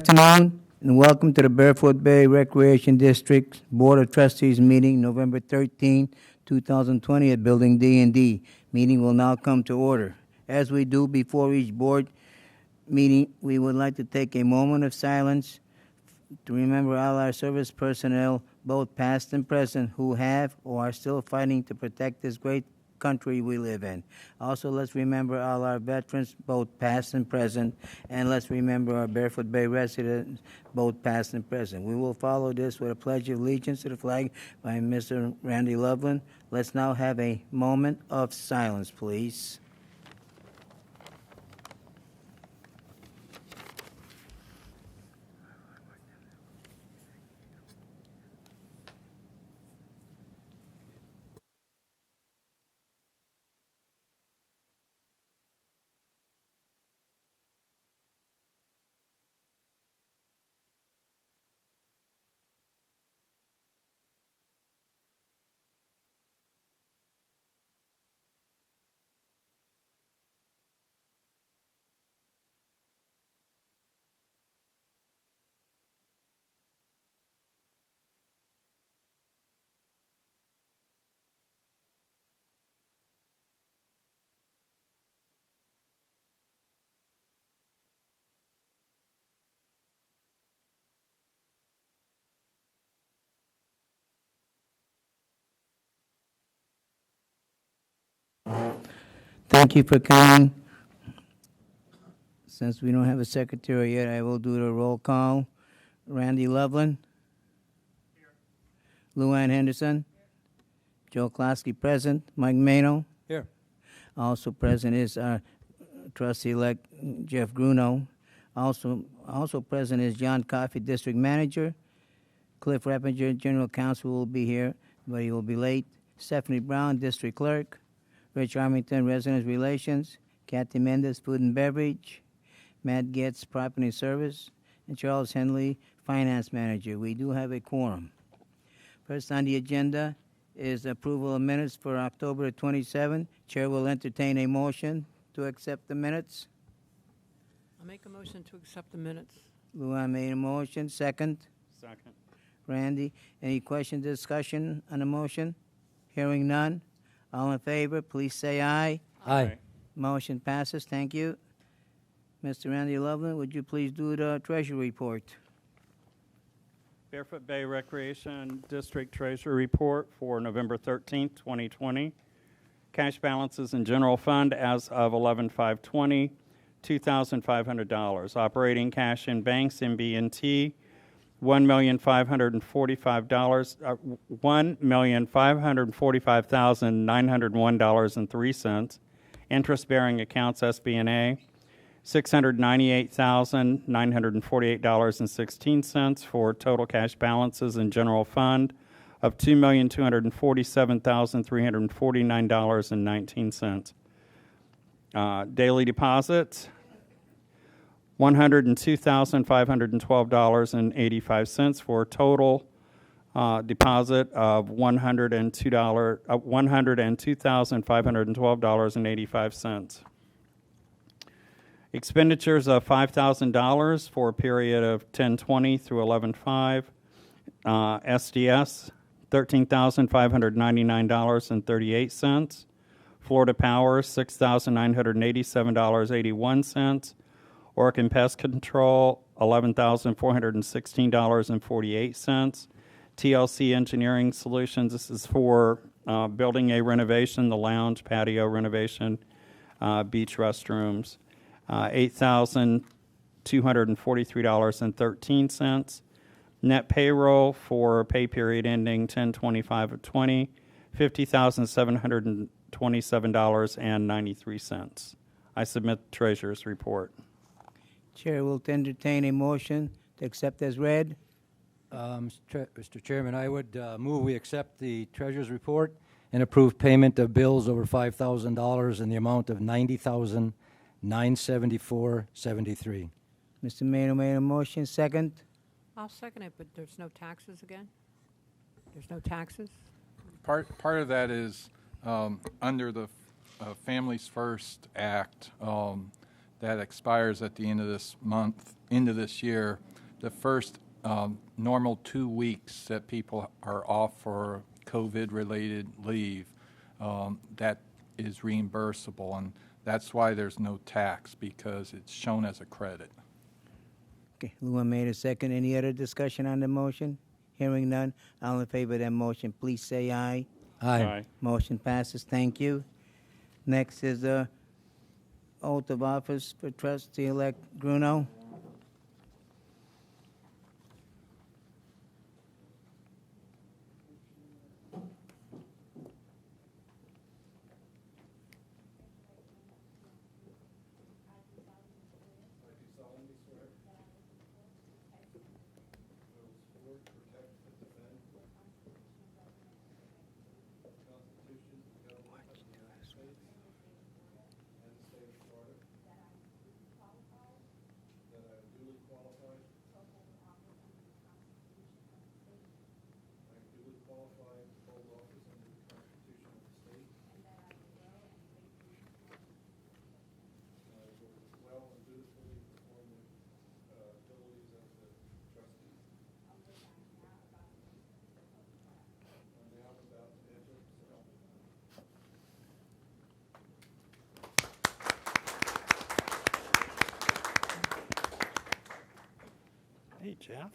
afternoon, and welcome to the Barefoot Bay Recreation District Board of Trustees meeting, November 13, 2020, at Building D&D. Meeting will now come to order. As we do before each board meeting, we would like to take a moment of silence to remember all our service personnel, both past and present, who have or are still fighting to protect this great country we live in. Also, let's remember all our veterans, both past and present, and let's remember our Barefoot Bay residents, both past and present. We will follow this with a pledge of allegiance to the flag by Mr. Randy Loveland. Let's now have a moment of silence, please. Thank you for coming. Since we don't have a secretary yet, I will do the roll call. Randy Loveland. Here. Luann Henderson. Here. Joe Klosky present. Mike Mano. Here. Also present is our trustee-elect Jeff Gruno. Also present is John Coffey, district manager. Cliff Rappinger, general counsel, will be here, but he will be late. Stephanie Brown, district clerk. Rich Armington, Residence Relations, Kathy Mendez, Food and Beverage, Matt Getz, Property Service, and Charles Henley, Finance Manager. We do have a quorum. First on the agenda is approval of minutes for October 27. Chair will entertain a motion to accept the minutes. I'll make a motion to accept the minutes. Luann made a motion. Second? Second. Randy. Any question, discussion on the motion? Hearing none. All in favor, please say aye. Aye. Motion passes. Thank you. Mr. Randy Loveland, would you please do the treasury report? Barefoot Bay Recreation District Treasury Report for November 13th, 2020. Cash balances in general fund as of 11/5/20, $2,500. Operating cash in banks, MB&T, $1,545,901.03. Interest-bearing accounts, SB&A, $698,948.16 for total cash balances in general fund of $2,247,349.19. Daily deposits, $102,512.85 for a total deposit of $102,512.85. Expenditures of $5,000 for a period of 10/20 through 11/5. SDS, $13,599.38. Florida Power, $6,987.81. Oregon Pest Control, $11,416.48. TLC Engineering Solutions, this is for building a renovation, the lounge, patio renovation, beach restrooms, $8,243.13. Net payroll for pay period ending 10/25/20, $50,727.93. I submit the treasurer's report. Chair will entertain a motion to accept as read. Mr. Chairman, I would move we accept the treasurer's report and approve payment of bills over $5,000 in the amount of $90,974.73. Mr. Mano made a motion. Second? I'll second it, but there's no taxes again? There's no taxes? Part of that is under the Families First Act that expires at the end of this month, into this year. the first normal 2 weeks that people are off for COVID-related leave, that is reimbursable, and that's why there's no tax, because it's shown as a credit. Okay, Luen made a second. Any other discussion on the motion? Hearing none, all in favor of that motion, please say aye. Aye. Motion passes. Thank you. Next is the oath of office for trustee-elect Bruno. Hey, Jeff.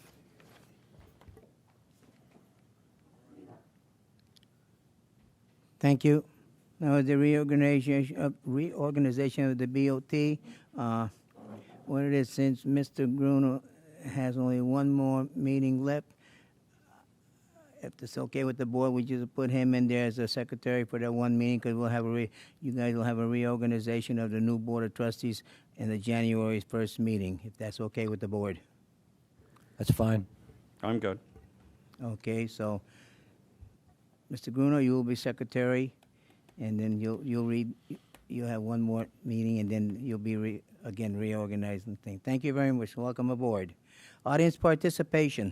Thank you. Now, the reorganization of the BOT. What it is, since Mr. Bruno has only one more meeting left, if it's okay with the board, we just put him in there as a secretary for that one meeting, because we'll have you guys will have a reorganization of the new board of trustees in the January 1st meeting, if that's okay with the board. That's fine. I'm good. Okay, so, Mr. Bruno, you will be secretary, and then you'll have one more meeting, and then you'll be again reorganizing things. Thank you very much. Welcome aboard. Audience participation.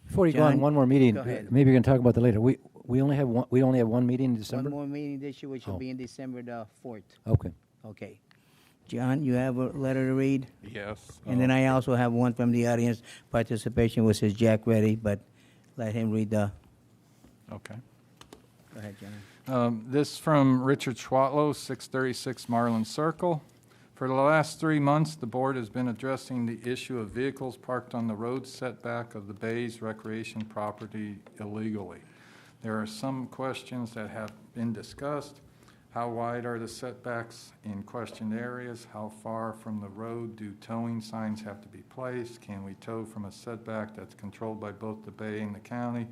Before you go on, John, one more meeting. go ahead. Maybe we can talk about that later. We only have one meeting in December? One more meeting this year, which will Oh. be in December the 4th. Okay. Okay. John, you have a letter to read? Yes. And then I also have one from the audience participation, which is Jack Reddy, but let him read the. Okay. Go ahead, John. This from Richard Schwatlow, 636 Marlin Circle. For the last 3 months, the board has been addressing the issue of vehicles parked on the road setback of the Bay's recreation property illegally. There are some questions that have been discussed. How wide are the setbacks in questioned areas? How far from the road do towing signs have to be placed? Can we tow from a setback that's controlled by both the Bay and the county?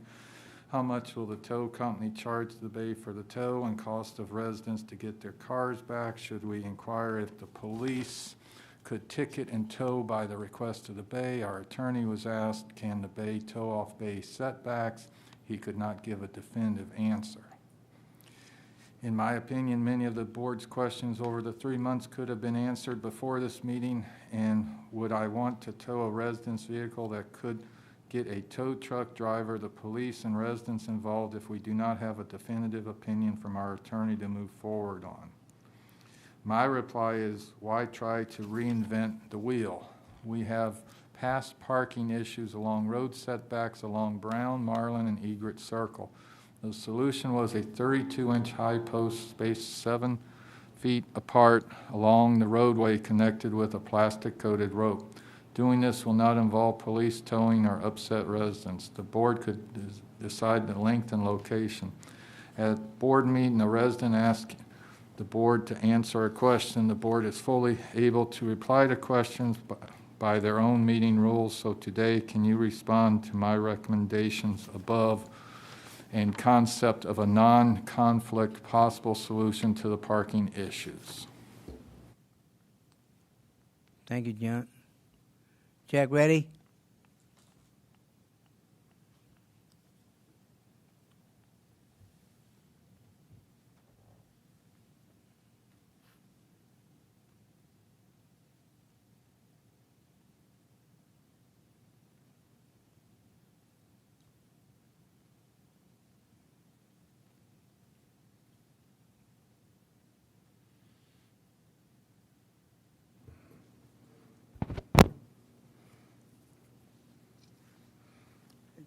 How much will the tow company charge the Bay for the tow and cost of residents to get their cars back? Should we inquire if the police could ticket and tow by the request of the Bay? Our attorney was asked, can the Bay tow off Bay setbacks? He could not give a definitive answer. In my opinion, many of the board's questions over the 3 months could have been answered before this meeting. And would I want to tow a resident's vehicle that could get a tow truck driver, the police, and residents involved if we do not have a definitive opinion from our attorney to move forward on? My reply is, why try to reinvent the wheel? We have past parking issues along road setbacks along Brown, Marlin, and Egret Circle. The solution was a 32-inch high post spaced 7 feet apart along the roadway connected with a plastic-coated rope. Doing this will not involve police towing or upset residents. The board could decide the length and location. At board meeting, a resident asked the board to answer a question. The board is fully able to reply to questions by their own meeting rules. So today, can you respond to my recommendations above and concept of a non-conflict possible solution to the parking issues? Thank you, John. Jack, ready?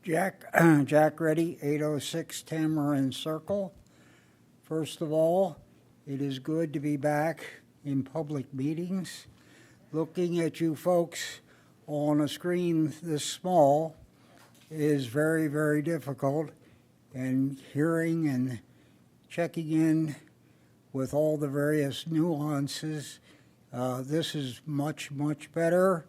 Jack Reddy, 806 Tamarind Circle. First of all, it is good to be back in public meetings. Looking at you folks on a screen this small is very, very difficult, and hearing and checking in with all the various nuances, this is much, much better,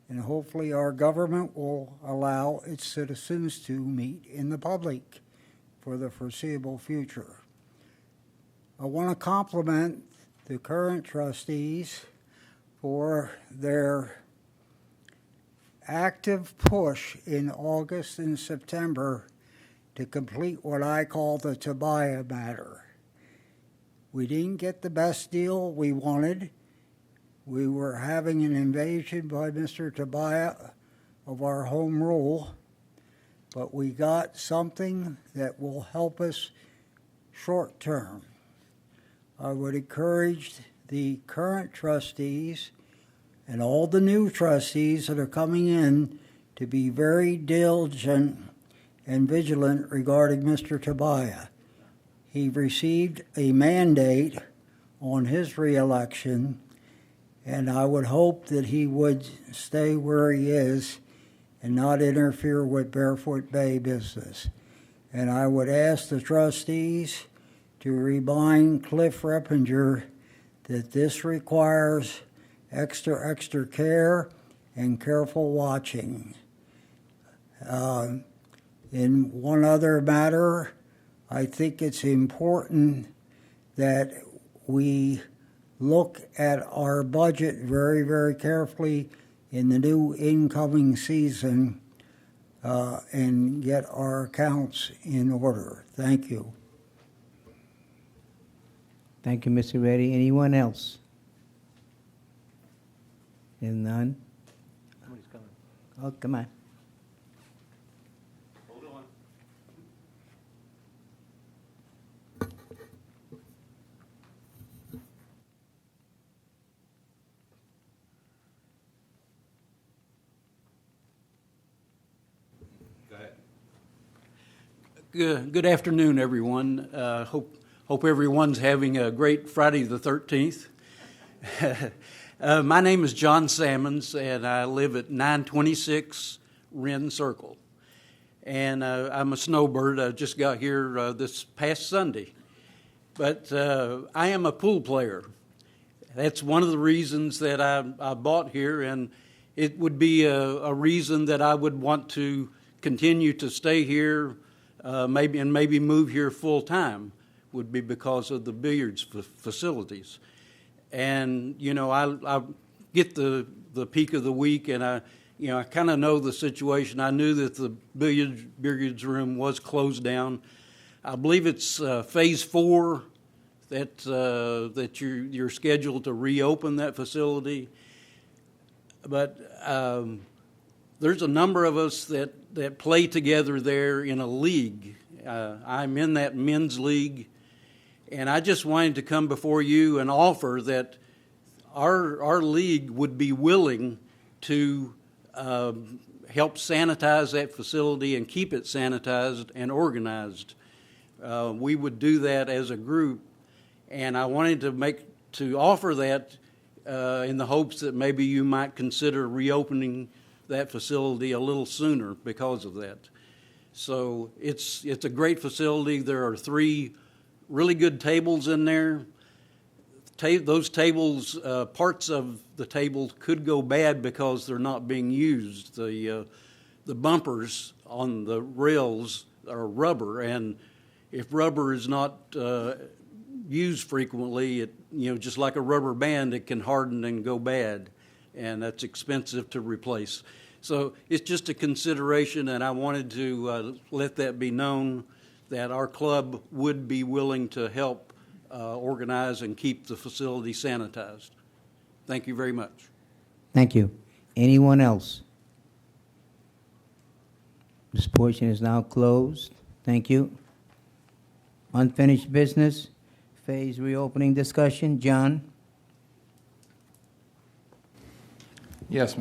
and hopefully our government will allow its citizens to meet in the public for the foreseeable future. I want to compliment the current trustees for their active push in August and September to complete what I call the Tobiah matter. We didn't get the best deal we wanted. We were having an invasion by Mr. Tobiah of our home rule, but we got something that will help us short term. I would encourage the current trustees and all the new trustees that are coming in to be very diligent and vigilant regarding Mr. Tobiah. He received a mandate on his reelection, and I would hope that he would stay where he is and not interfere with Barefoot Bay business. And I would ask the trustees to remind Cliff Reppinger that this requires extra care and careful watching. In one other matter, I think it's important that we look at our budget very, very carefully in the new incoming season and get our accounts in order. Thank you. Thank you, Mr. Reddy. Anyone else? If none? Somebody's coming. Oh, come on. Hold on. Go ahead. Good afternoon, everyone. Hope everyone's having a great Friday the 13th. My name is John Sammons, and I live at 926 Wren Circle. And I'm a snowbird. I just got here this past Sunday. But I am a pool player. That's one of the reasons that I bought here, and it would be a reason that I would want to continue to stay here, maybe move here full time, would be because of the billiards facilities. And I get the peak of the week, and I kind of know the situation. I knew that the billiards room was closed down. I believe it's phase 4 that you're scheduled to reopen that facility. But there's a number of us that play together there in a league. I'm in that men's league, and I just wanted to come before you and offer that our league would be willing to help sanitize that facility and keep it sanitized and organized. We would do that as a group, and I wanted to offer that in the hopes that maybe you might consider reopening that facility a little sooner because of that. So it's a great facility. There are 3 really good tables in there. Those tables, parts of the table could go bad because they're not being used. The bumpers on the rails are rubber, and if rubber is not used frequently, just like a rubber band, it can harden and go bad, and that's expensive to replace. So it's just a consideration, and I wanted to let that be known that our club would be willing to help organize and keep the facility sanitized. Thank you very much. Thank you. Anyone else? This portion is now closed. Thank you. Unfinished business, phase reopening discussion. John? Yes,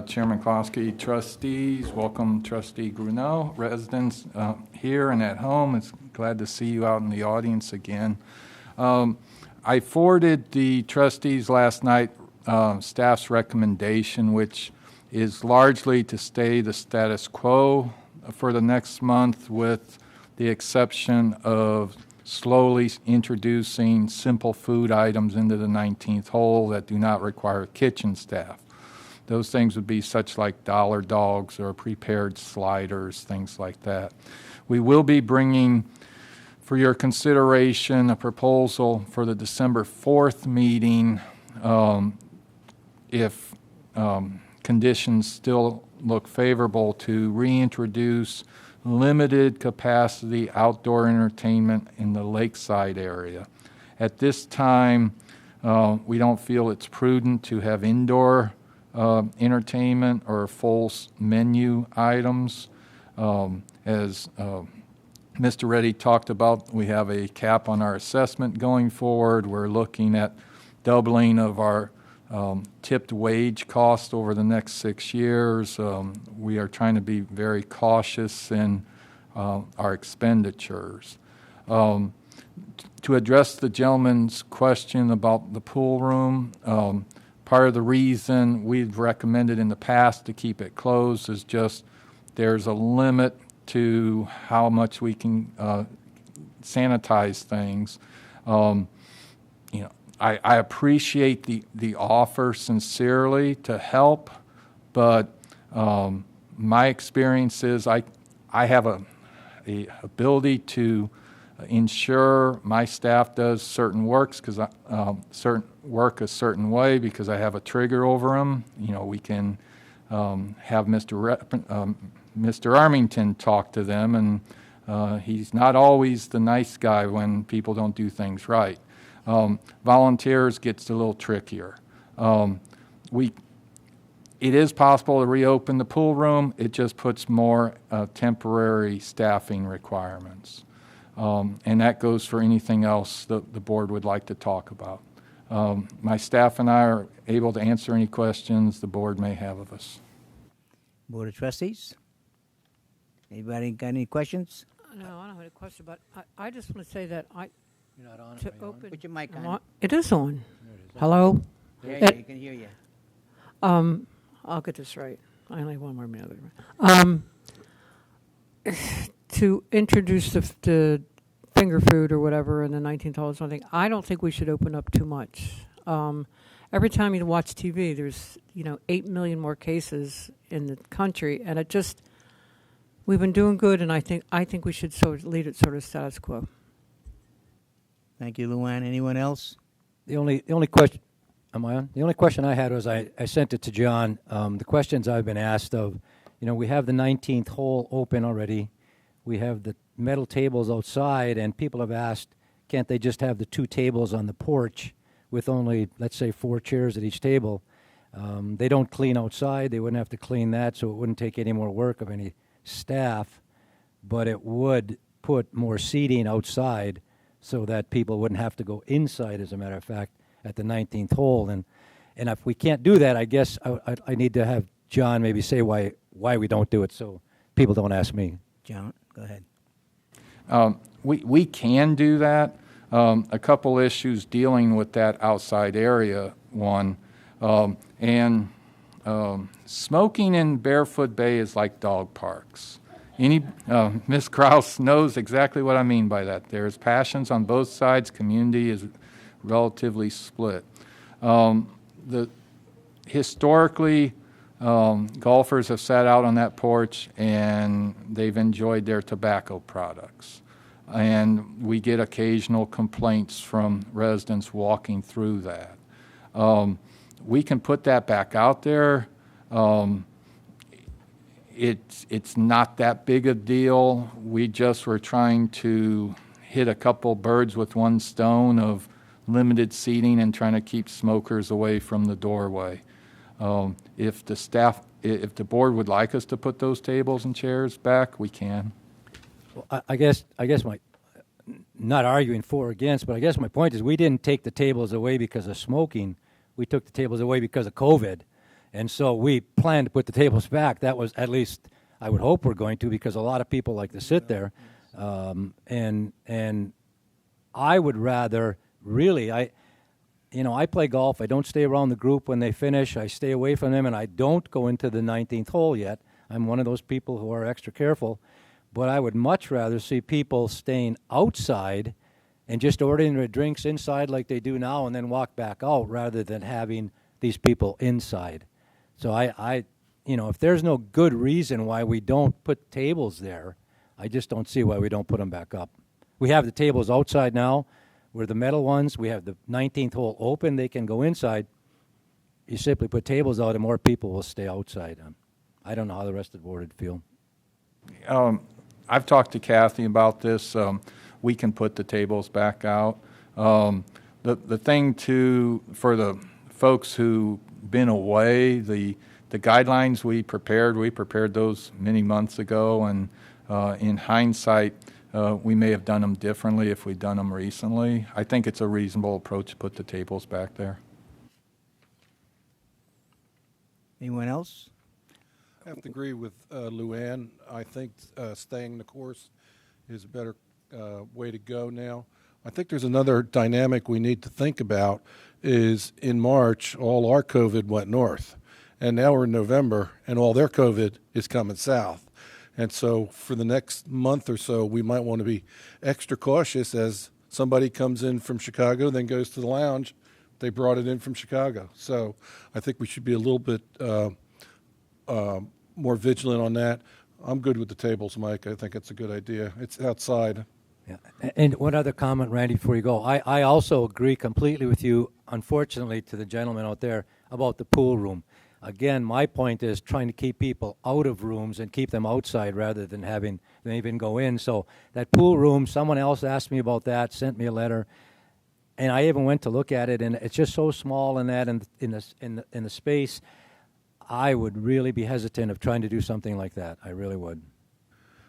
Chairman Klosky, trustees, welcome Trustee Gruneau, residents here and at home. It's glad to see you out in the audience again. I forwarded the trustees last night staff's recommendation, which is largely to stay the status quo for the next month, with the exception of slowly introducing simple food items into the 19th hole that do not require kitchen staff. Those things would be such like dollar dogs or prepared sliders, things like that. We will be bringing for your consideration a proposal for the December 4th meeting if conditions still look favorable to reintroduce limited capacity outdoor entertainment in the lakeside area. At this time, we don't feel it's prudent to have indoor entertainment or full menu items. As Mr. Reddy talked about, we have a cap on our assessment going forward. We're looking at doubling of our tipped wage cost over the next 6 years. We are trying to be very cautious in our expenditures. To address the gentleman's question about the pool room, part of the reason we've recommended in the past to keep it closed is just there's a limit to how much we can sanitize things. I appreciate the offer sincerely to help, but my experience is I have a ability to ensure my staff does certain works because certain work a certain way because I have a trigger over them. We can have Mr. Armington talk to them, and he's not always the nice guy when people don't do things right. Volunteers gets a little trickier. It is possible to reopen the pool room. It just puts more temporary staffing requirements. And that goes for anything else that the board would like to talk about. My staff and I are able to answer any questions the board may have of us. Board of Trustees? Anybody got any questions? No, I don't have a question, but I just want to say that You're not on it, to are you on it? open. Put your mic I'm on. It is on. There it is. Hello? Yeah, It- you can hear you. I'll get this right. I only have one more minute. To introduce the finger food or whatever in the 19th hole or something, I don't think we should open up too much. Every time you watch TV, there's 8 million more cases in the country, and we've been doing good, and I think we should leave it sort of status quo. Thank you, Luann. Anyone else? The only question, am I on? The only question I had was I sent it to John. The questions I've been asked of, we have the 19th hole open already. We have the metal tables outside, and people have asked, can't they just have the 2 tables on the porch with only, let's say, 4 chairs at each table? They don't clean outside. They wouldn't have to clean that, so it wouldn't take any more work of any staff, but it would put more seating outside so that people wouldn't have to go inside, as a matter of fact, at the 19th hole. And if we can't do that, I guess I need to have John maybe say why we don't do it so people don't ask me. John, go ahead. We can do that. A couple issues dealing with that outside area, one. Smoking in Barefoot Bay is like dog parks. Ms. Krause knows exactly what I mean by that. There's passions on both sides. Community is relatively split. Historically, golfers have sat out on that porch and they've enjoyed their tobacco products. And we get occasional complaints from residents walking through that. We can put that back out there. It's not that big a deal. We just were trying to hit a couple birds with one stone of limited seating and trying to keep smokers away from the doorway. If the board would like us to put those tables and chairs back, we can. Well, I guess my, not arguing for or against, but I guess my point is we didn't take the tables away because of smoking. We took the tables away because of COVID. And so we planned to put the tables back. That was, at least I would hope we're going to, because a lot of people like to sit there. And I would rather really, I play golf. I don't stay around the group when they finish. I stay away from them, and I don't go into the 19th hole yet. I'm one of those people who are extra careful. But I would much rather see people staying outside and just ordering their drinks inside like they do now and then walk back out, rather than having these people inside. So if there's no good reason why we don't put tables there, I just don't see why we don't put them back up. We have the tables outside now. We're the metal ones. We have the 19th hole open. They can go inside. You simply put tables out and more people will stay outside. I don't know how the rest of the board would feel. I've talked to Kathy about this. We can put the tables back out. The thing for the folks who've been away, the guidelines we prepared those many months ago, and in hindsight, we may have done them differently if we'd done them recently. I think it's a reasonable approach to put the tables back there. Anyone else? I have to agree with Luann. I think staying the course is a better way to go now. I think there's another dynamic we need to think about is in March, all our COVID went north. And now we're in November, and all their COVID is coming south. And so for the next month or so, we might want to be extra cautious as somebody comes in from Chicago, then goes to the lounge. They brought it in from Chicago. So I think we should be a little bit more vigilant on that. I'm good with the tables, Mike. I think it's a good idea. It's outside. Yeah. And one other comment, Randy, before you go. I also agree completely with you, unfortunately, to the gentleman out there about the pool room. Again, my point is trying to keep people out of rooms and keep them outside rather than having them even go in. So that pool room, someone else asked me about that, sent me a letter, and I even went to look at it, and it's just so small in that in the space. I would really be hesitant of trying to do something like that. I really would.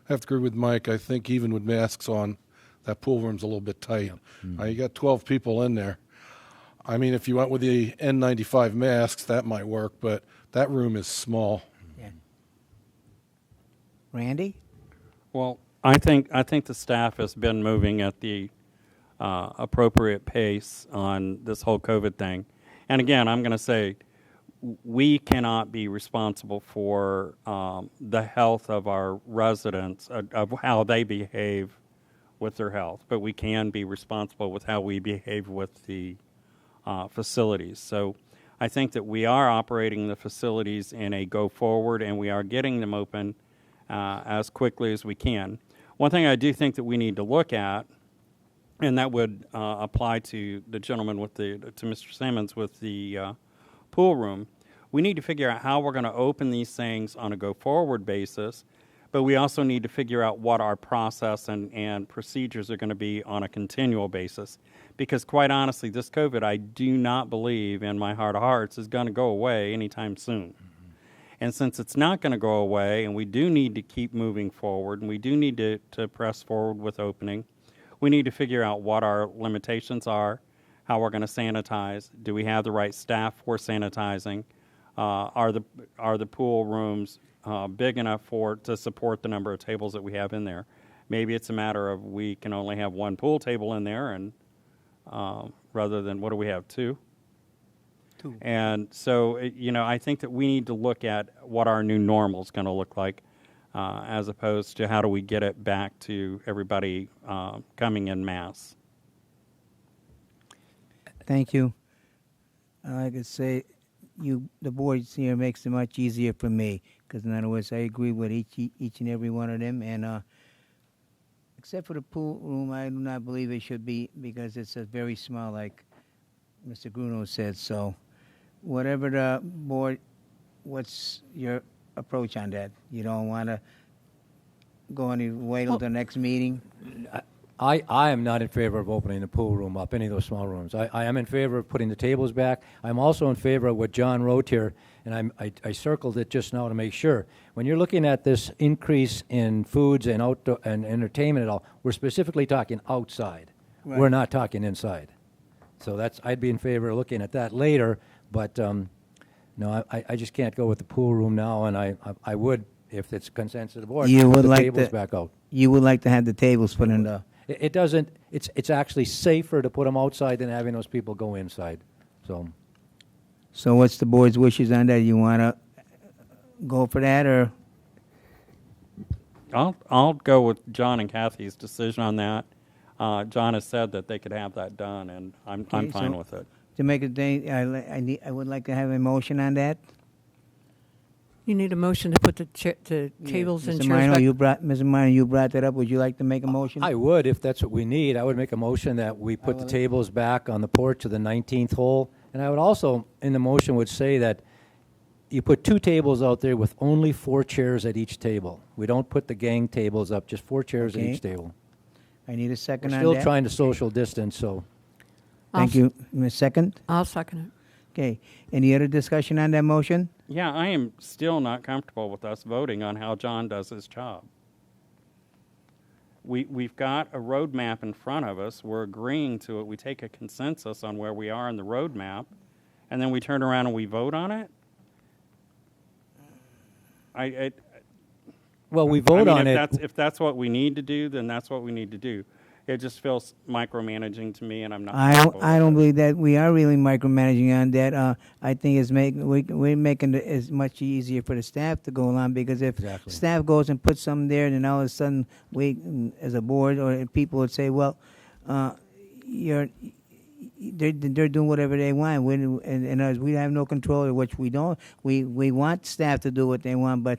I have to agree with Mike. I think even with masks on, that pool room's a little bit tight. You got 12 people in there. I mean, if you went with the N95 masks, that might work, but that room is small. Yeah. Randy? Well, I think the staff has been moving at the appropriate pace on this whole COVID thing. And again, I'm going to say we cannot be responsible for the health of our residents, of how they behave with their health, but we can be responsible with how we behave with the facilities. So I think that we are operating the facilities in a go forward, and we are getting them open as quickly as we can. One thing I do think that we need to look at, and that would apply to the gentleman to Mr. Simmons with the pool room, we need to figure out how we're going to open these things on a go forward basis, but we also need to figure out what our process and procedures are going to be on a continual basis. Because quite honestly, this COVID, I do not believe in my heart of hearts is going to go away anytime soon. And since it's not going to go away, and we do need to keep moving forward, and we do need to press forward with opening, we need to figure out what our limitations are, how we're going to sanitize. Do we have the right staff for sanitizing? Are the pool rooms big enough to support the number of tables that we have in there? Maybe it's a matter of we can only have one pool table in there, and rather than, what do we have, two? And so, I think that we need to look at what our new normal is going to look like, as opposed to how do we get it back to everybody coming in mass. Thank you. I could say the board here makes it much easier for me, because in other words, I agree with each and every one of them, and except for the pool room, I do not believe it should be, because it's a very small, like Mr. Gruno said. So whatever the board, what's your approach on that? You don't want to go and wait till the next meeting? I am not in favor of opening the pool room up, any of those small rooms. I am in favor of putting the tables back. I'm also in favor of what John wrote here, and I circled it just now to make sure. When you're looking at this increase in foods and outdoor and entertainment and all, we're specifically talking outside. Right. We're not talking inside. So I'd be in favor of looking at that later, but No, I just can't go with the pool room now, and I would, if it's consensus of the board, You put would the like tables to- back out. You would like to have the tables put in the, It doesn't, it's actually safer to put them outside than having those people go inside, so. so what's the board's wishes on that? You want to go for that, or? I'll go with John and Kathy's decision on that. John has said that they could have that done, and I'm Okay, fine so- with it. To make a day, I would like to have a motion on that. You need a motion to put the tables and Mr. chairs Minor, back. Mr. Minor, you brought that up. Would you like to make a motion? I would, if that's what we need. I would make a motion that we put the tables back on the porch of the 19th hole. And I would also, in the motion, would say that you put 2 tables out there with only 4 chairs at each table. We don't put the gang tables up, just 4 chairs at Okay. each table. I need a We're second on still that. trying to social distance, so. Thank you. A second? I'll second it. Okay. Any other discussion on that motion? Yeah, I am still not comfortable with us voting on how John does his job. We've got a roadmap in front of us. We're agreeing to it. We take a consensus on where we are in the roadmap, and then we turn around and we vote on it. Well, we I vote mean, on if it. if that's what we need to do, then that's what we need to do. It just feels micromanaging to me, and I'm not. comfortable I with don't it. believe that we are really micromanaging on that. I think we're making it as much easier for the staff to go along, because if Exactly. staff goes and puts something there, then all of a sudden we, as a board or people would say, well, they're doing whatever they want, and us, we have no control of which we don't. We want staff to do what they want, but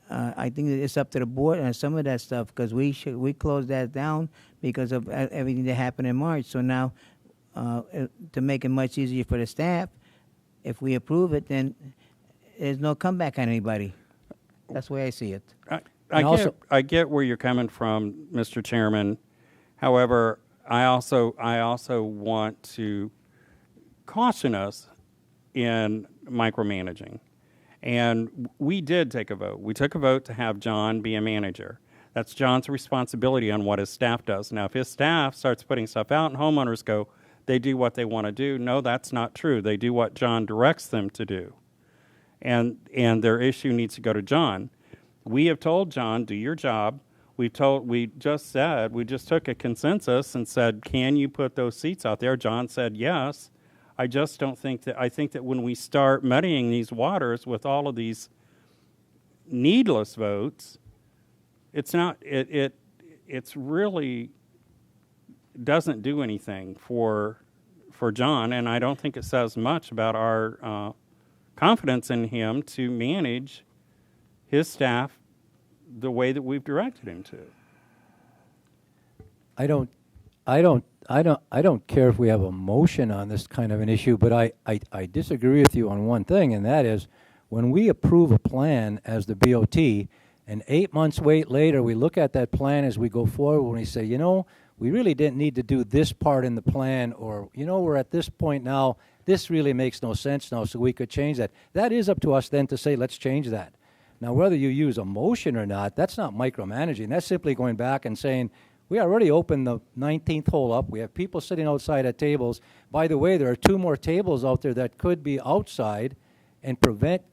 I think that it's up to the board on some of that stuff, because we closed that down because of everything that happened in March. So now, to make it much easier for the staff, if we approve it, then there's no comeback on anybody. That's the way I see it. I get where you're coming from, Mr. Chairman. However, I also want to caution us in micromanaging. And we did take a vote. We took a vote to have John be a manager. That's John's responsibility on what his staff does. Now, if his staff starts putting stuff out and homeowners go, they do what they want to do. No, that's not true. They do what John directs them to do. And their issue needs to go to John. We have told John, do your job. We just took a consensus and said, can you put those seats out there? John said yes. I just don't think that, I think that when we start muddying these waters with all of these needless votes, it's really doesn't do anything for John, and I don't think it says much about our confidence in him to manage his staff the way that we've directed him to. I don't care if we have a motion on this kind of an issue, but I disagree with you on one thing, and that is when we approve a plan as the BOT, and 8 months wait later, we look at that plan as we go forward and we say, you know, we really didn't need to do this part in the plan, or, you know, we're at this point now, this really makes no sense now, so we could change that. That is up to us then to say, let's change that. Now, whether you use a motion or not, that's not micromanaging. That's simply going back and saying, we already opened the 19th hole up. We have people sitting outside at tables. By the way, there are 2 more tables out there that could be outside and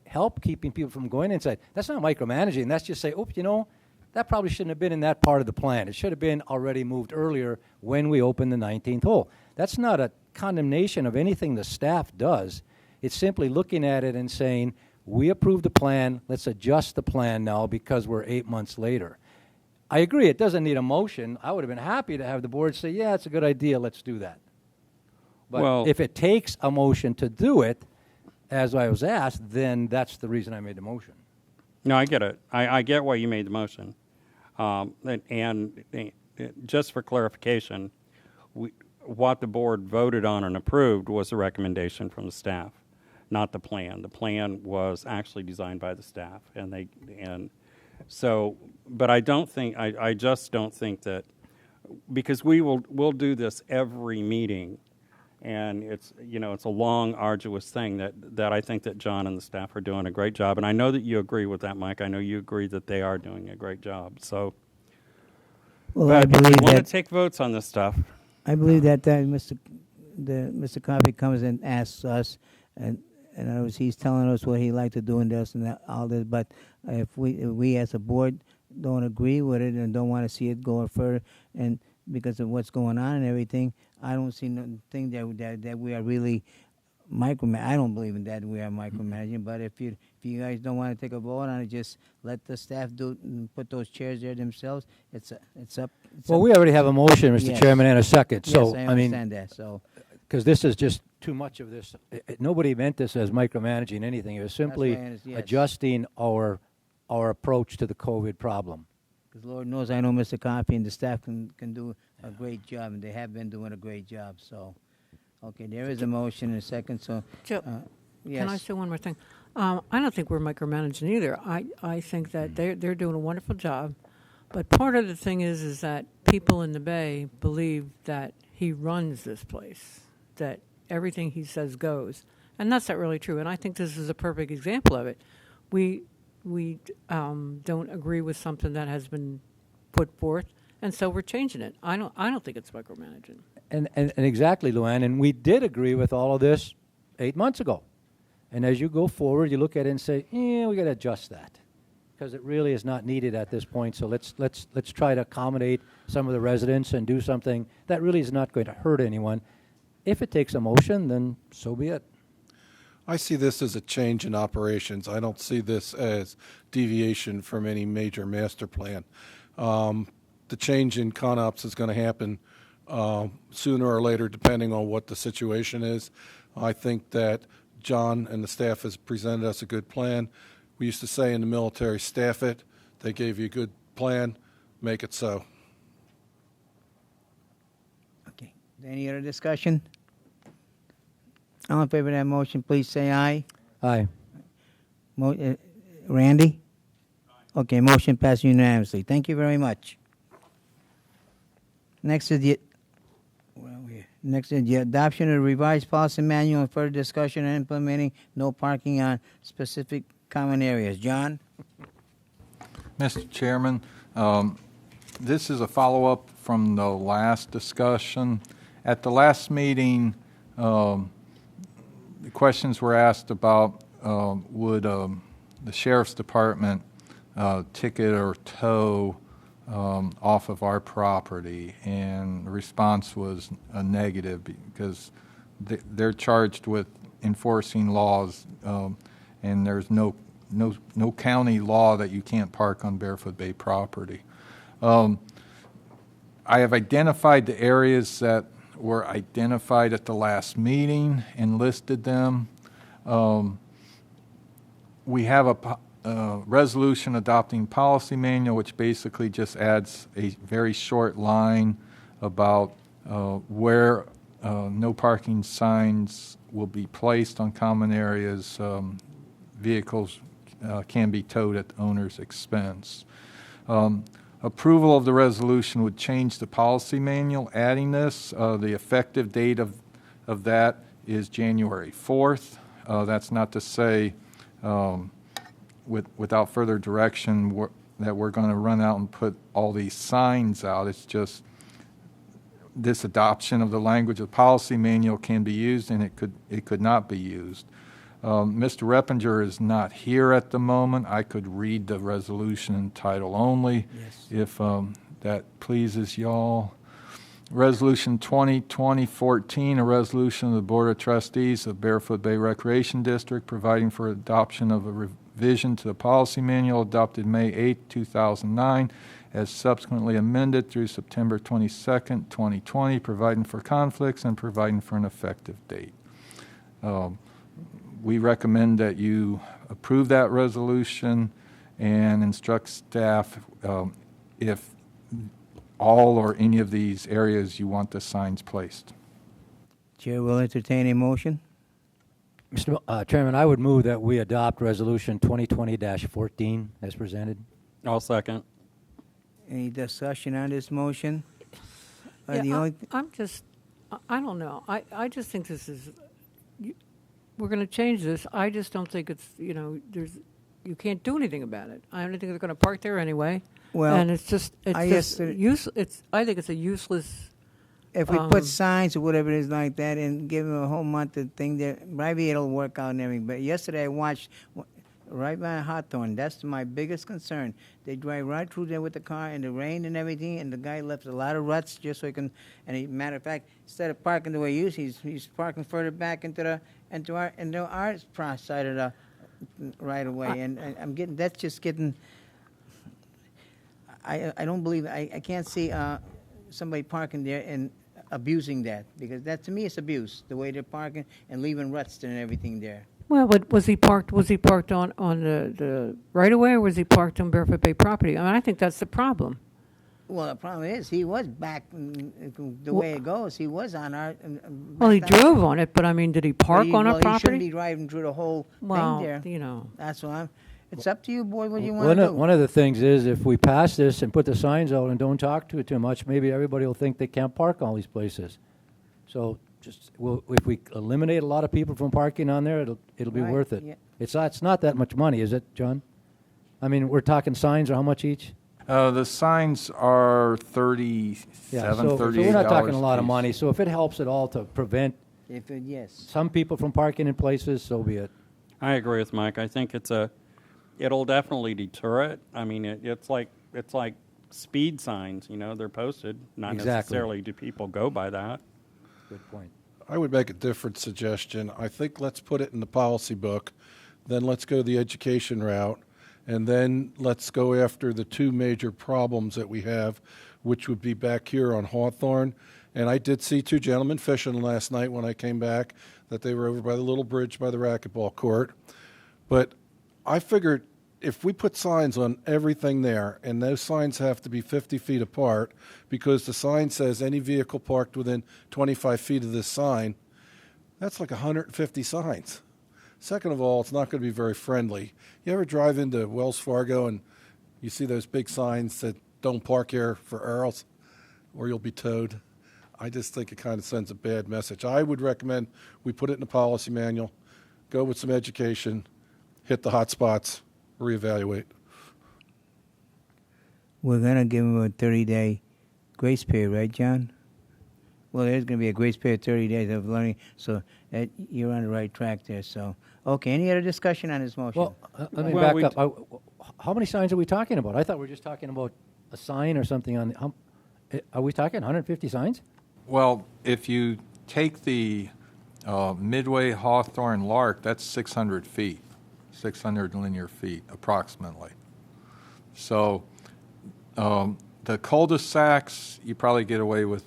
help keeping people from going inside. That's not micromanaging. That's just say, oh, you know, that probably shouldn't have been in that part of the plan. It should have been already moved earlier when we opened the 19th hole. That's not a condemnation of anything the staff does. It's simply looking at it and saying, we approved the plan. Let's adjust the plan now because we're 8 months later. I agree, it doesn't need a motion. I would have been happy to have the board say, yeah, it's a good idea, let's do that. But Well- if it takes a motion to do it, as I was asked, then that's the reason I made the motion. No, I get it. I get why you made the motion. And just for clarification, what the board voted on and approved was a recommendation from the staff, not the plan. The plan was actually designed by the staff, but I just don't think that, because we'll do this every meeting, and it's a long, arduous thing that I think that John and the staff are doing a great job, and I know that you agree with that, Mike. I know you agree that they are doing a great job. So, Well, but I if we believe want to that take votes on this stuff, Mr. Coffey comes and asks us, and in other words, he's telling us what he like to do and this and that, all this. But if we as a board don't agree with it and don't want to see it go further, and because of what's going on and everything, I don't see nothing that we are really micromanaging. I don't believe in that we are micromanaging. But if you guys don't want to take a vote on it, just let the staff do it and put those chairs there themselves. It's up. Well, we already have a motion, Mr. Yes. Chairman, and a second. So, yes, I mean, understand that. So because this is just too much of this. Nobody meant this as micromanaging anything. It was simply why I understand, yes. adjusting our approach to the COVID problem. because Lord knows I know Mr. Coffey and the staff can do a great job, and they have been doing a great job. So, okay, there is a motion and a second. So, Joe, yes. Can I say one more thing? I don't think we're micromanaging either. I think that they're doing a wonderful job, but part of the thing is that people in the Bay believe that he runs this place, that everything he says goes, and that's not really true. And I think this is a perfect example of it. We don't agree with something that has been put forth, and so we're changing it. I don't think it's micromanaging. And exactly, Luann, and we did agree with all of this 8 months ago. And as you go forward, you look at it and say, yeah, we got to adjust that because it really is not needed at this point. So let's try to accommodate some of the residents and do something that really is not going to hurt anyone. If it takes a motion, then so be it. I see this as a change in operations. I don't see this as deviation from any major master plan. The change in ConOps is going to happen sooner or later, depending on what the situation is. I think that John and the staff has presented us a good plan. We used to say in the military, staff it. They gave you a good plan. Make it so. Okay. Any other discussion? All in favor of that motion, please say aye. Aye. Randy? Aye. Okay, motion passed unanimously. Thank you very much. Next is the adoption of the revised policy manual and further discussion on implementing no parking on specific common areas. John? Mr. Chairman, this is a follow-up from the last discussion. At the last meeting, the questions were asked about would the Sheriff's Department ticket or tow off of our property, and the response was a negative because they're charged with enforcing laws, and there's no county law that you can't park on Barefoot Bay property. I have identified the areas that were identified at the last meeting and listed them. We have a resolution adopting policy manual, which basically just adds a very short line about where no parking signs will be placed on common areas. Vehicles can be towed at the owner's expense. Approval of the resolution would change the policy manual, adding this. The effective date of that is January 4th. That's not to say without further direction that we're going to run out and put all these signs out. It's just this adoption of the language of the policy manual can be used, and it could not be used. Mr. Reppinger is not here at the moment. I could read the resolution in title only, Yes. if that pleases y'all. Resolution 2020-14, a resolution of the Board of Trustees of Barefoot Bay Recreation District providing for adoption of a revision to the policy manual adopted May 8, 2009, as subsequently amended through September 22nd, 2020, providing for conflicts and providing for an effective date. We recommend that you approve that resolution and instruct staff if all or any of these areas you want the signs placed. Chair will entertain a motion. Mr. Chairman, I would move that we adopt Resolution 2020-14 as presented. I'll second. Any discussion on this motion? Yeah, The only I don't know. I just think this is, we're going to change this. I just don't think it's, you can't do anything about it. I don't think they're going to park there anyway. Well, and it's just I guess useless. I think it's a useless if we put signs or whatever it is like that and give them a whole month of thing, there, maybe it'll work out and everything. But yesterday I watched right by Hawthorne. That's my biggest concern. They drive right through there with the car in the rain and everything, and the guy left a lot of ruts just so he can. And matter of fact, instead of parking the way he used, he's parking further back into our side of the right away. And I'm getting that's just getting. I don't believe I can't see somebody parking there and abusing that, because that to me is abuse, the way they're parking and leaving ruts and everything there. Well, but was he parked on the right of way, or was he parked on Barefoot Bay property? I mean, I think that's the problem. Well, the problem is he was back the way it goes. He was on our. Well, he drove on it, but I mean, did he park on our He shouldn't property? be driving through the whole Well, thing there. you know. That's what I'm. It's up to you, boy. What do you want to do? One of the things is, if we pass this and put the signs out and don't talk to it too much, maybe everybody will think they can't park all these places. So if we eliminate a lot of people from parking on there, it'll be Right, worth it. yeah. It's not that much money, is it, John? I mean, we're talking signs are how much each? The signs are $37, so $38. we're not talking a lot of piece. money. So if it helps at all to prevent Yes. some people from parking in places, so be it. I agree with Mike. I think it'll definitely deter it. I mean, it's like speed signs. You know, they're posted. Not Exactly. necessarily do people go by that. Good point. I would make a different suggestion. I think let's put it in the policy book, then let's go the education route, and then let's go after the two major problems that we have, which would be back here on Hawthorne. And I did see two gentlemen fishing last night when I came back, that they were over by the little bridge by the racquetball court. But I figured if we put signs on everything there, and those signs have to be 50 feet apart, because the sign says any vehicle parked within 25 feet of this sign, that's like 150 signs. Second of all, it's not going to be very friendly. You ever drive into Wells Fargo and you see those big signs that don't park here for arrows, or you'll be towed? I just think it kind of sends a bad message. I would recommend we put it in the policy manual, go with some education, hit the hot spots, reevaluate. We're gonna give him a 30-day grace period, right, John? Well, there's gonna be a grace period, 30 days of learning. So you're on the right track there. So, okay. Any other discussion on this motion? Well, let me Well, back up. How many signs are we talking about? I thought we were just talking about a sign or something on. Are we talking 150 signs? Well, if you take the Midway, Hawthorne, Lark, that's 600 feet, 600 linear feet approximately. So the cul-de-sacs, you probably get away with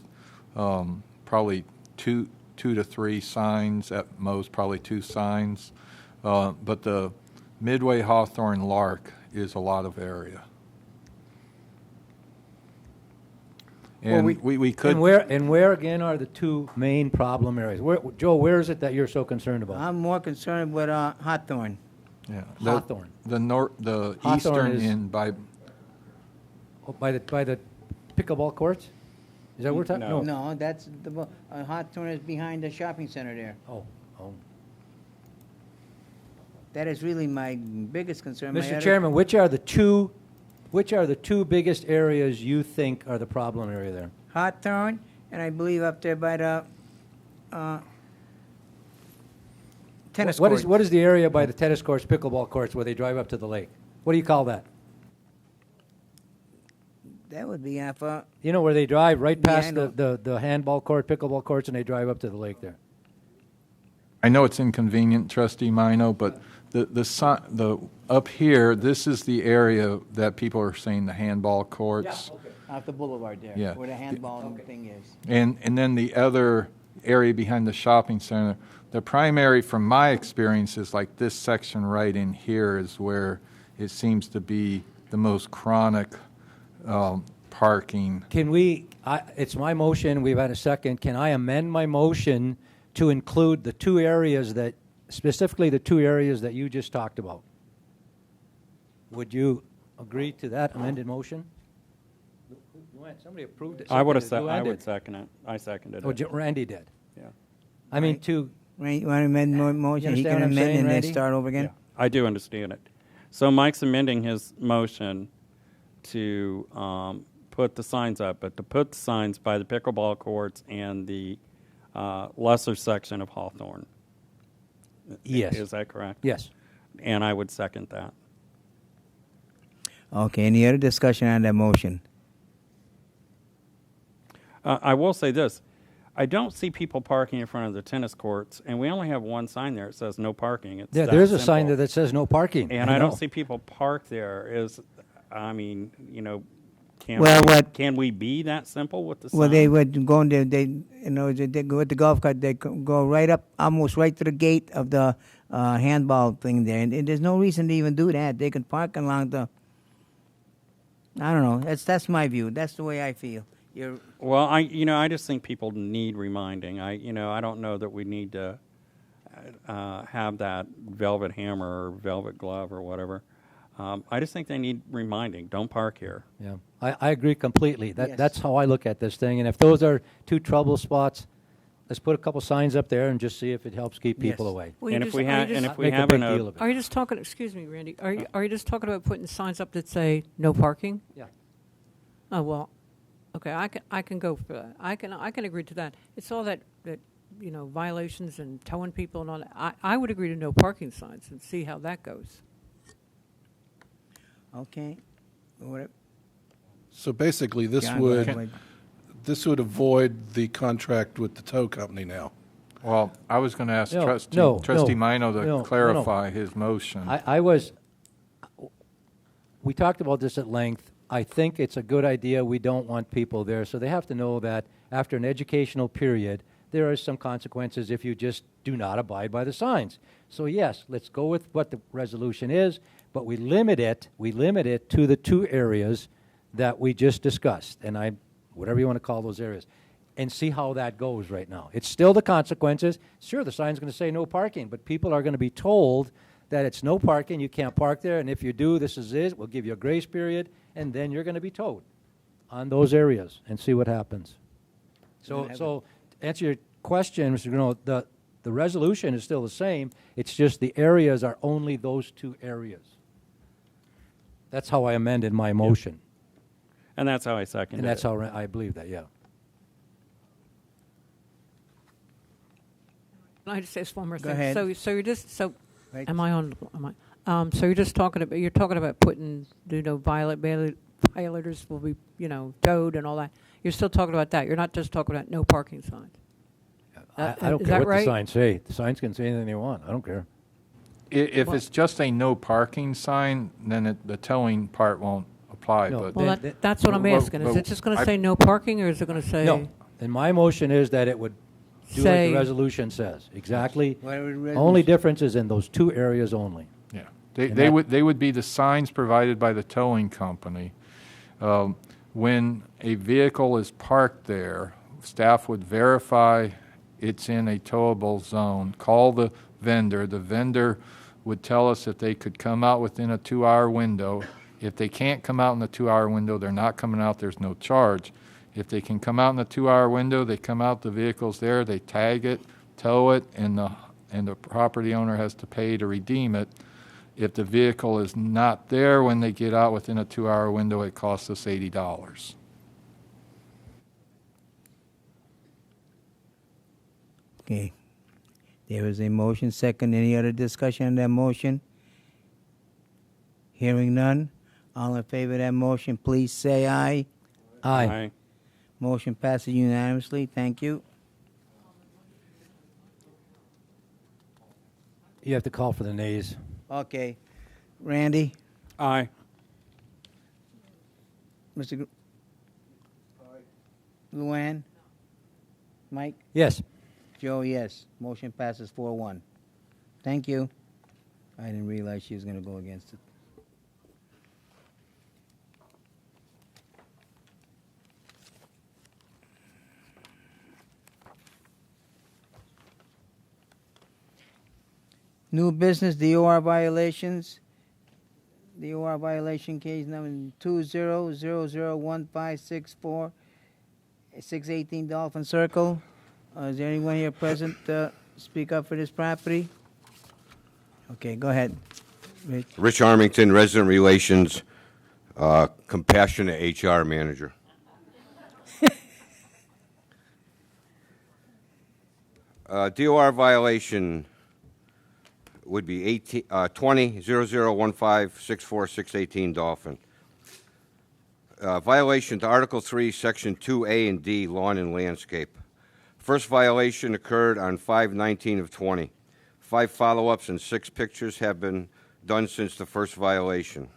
probably two to three signs at most, probably two signs. But the Midway, Hawthorne, Lark is a lot of area. And we could. And where again are the two main problem areas? Joe, where is it that you're so concerned about? I'm more concerned with Hawthorne. Yeah, Hawthorne. The Hawthorne eastern is- end by By the pickleball courts? Is that what we're talking? No. No, that's the Hawthorne is behind the shopping center there. Oh. That is really my biggest concern. My Mr. other- Chairman, which are the two biggest areas you think are the problem area there? Hawthorne, and I believe up there by the tennis courts. What is the area by the tennis courts, pickleball courts, where they drive up to the lake? What do you call that? That would be off. You know where they drive right Yeah, I past know. the handball court, pickleball courts, and they drive up to the lake there. I know it's inconvenient, Trustee Mino, but the up here, this is the area that people are saying the handball courts. Off the boulevard there, Yeah. where the handball thing is. And then the other area behind the shopping center, the primary, from my experience, is like this section right in here is where it seems to be the most chronic parking. Can we, it's my motion, we've had a second, can I amend my motion to include the two areas that, specifically the two areas that you just talked about? Would you agree to that amended motion? Somebody approved it. I would Seconded. second it. I seconded Oh, it. Randy did. Yeah. I mean, Right. to, Right, you want to amend motion? He understand can what I'm amend saying, and then Randy? start over again? Yeah, I do understand it. So Mike's amending his motion to put the signs up, but to put the signs by the pickleball courts and the lesser section of Hawthorne. Yes. Is that correct? Yes. And I would second that. Okay, any other discussion on that motion? I will say this. I don't see people parking in front of the tennis courts, and we only have one sign there. It says no parking. It's Yeah, that there's a sign simple. there that says no parking. And I know. don't see people park there. I mean, Well, what- can we be that simple with the sign? Well, they would go in there, they go with the golf cart, they go right up, almost right to the gate of the handball thing there. And there's no reason to even do that. They can park along the, I don't know, that's my view. That's the way I feel. Well, I just think people need reminding. I don't know that we need to have that velvet hammer or velvet glove or whatever. I just think they need reminding. Don't park here. Yeah, I agree completely. Yes. That's how I look at this thing. And if those are two trouble spots, let's put a couple signs up there and just see if it helps keep people Yes. away. Well, you And just- if we are you have, just- and if we Make a have big an deal of it. Are you just talking, excuse me, Randy, are you just talking about putting signs up that say no parking? Yeah. Oh, well, okay, I can go for that. I can agree to that. It's all that violations and towing people and all that. I would agree to no parking signs and see how that goes. Okay. Whatever. So basically, this John, go ahead. would avoid the contract with the tow company now. Well, I was going to ask No, Trustee no, Mino to no, clarify his motion. We talked about this at length. I think it's a good idea. We don't want people there. So they have to know that after an educational period, there are some consequences if you just do not abide by the signs. So yes, let's go with what the resolution is, but we limit it to the two areas that we just discussed, and whatever you want to call those areas, and see how that goes right now. It's still the consequences. Sure, the sign's going to say no parking, but people are going to be told that it's no parking, you can't park there, and if you do, this is it, we'll give you a grace period, and then you're going to be towed on those areas and see what happens. So to answer your question, Mr. Grunow, the resolution is still the same, it's just the areas are only those two areas. That's how I amended my motion, And that's how I second and it. that's how I believe that, yeah. Can I just ask one more Go thing? ahead. So you're just Right. am I on? Am I? So you're just talking about putting violators will be towed and all that. You're still talking about that. You're not just talking about no parking signs. I don't is care that what right? the signs say. The signs can say anything they want. I don't care. If Well- it's just a no parking sign, then the towing part won't apply, No, but. Well, Then- that's what I'm Well, asking. Is but it just going to I- say no parking, or is it going to say No. And my motion is that it would do like Say- the resolution says. Exactly. Whatever the Only resolution- difference is in those two areas only. Yeah, And they that- would be the signs provided by the towing company. When a vehicle is parked there, staff would verify it's in a towable zone, call the vendor. The vendor would tell us if they could come out within a 2-hour window. If they can't come out in the 2-hour window, they're not coming out, there's no charge. If they can come out in the 2-hour window, they come out, the vehicle's there, they tag it, tow it, and the property owner has to pay to redeem it. If the vehicle is not there when they get out within a 2-hour window, it costs us $80. Okay. There is a motion, second. Any other discussion on that motion? Hearing none. All in favor of that motion, please say aye. Aye. Motion passes unanimously. Thank you. You have to call for the nays. Okay. Randy? Aye. Mr. Luann? Mike? Yes. Joe, yes. Motion passes 4-1. Thank you. I didn't realize she was going to go against it. New business, DOR violations. DOR violation case number 20001564, 618 Dolphin Circle. Is there anyone here present to speak up for this property? Okay, go ahead. Rich. Rich Armington, Resident Relations, Compassionate HR Manager. DOR violation would be 20-0015-64618 Dolphin. Violation to Article 3, Section 2A and D, lawn and landscape. First violation occurred on 5/19 of 20. 5 follow-ups and 6 pictures have been done since the first violation.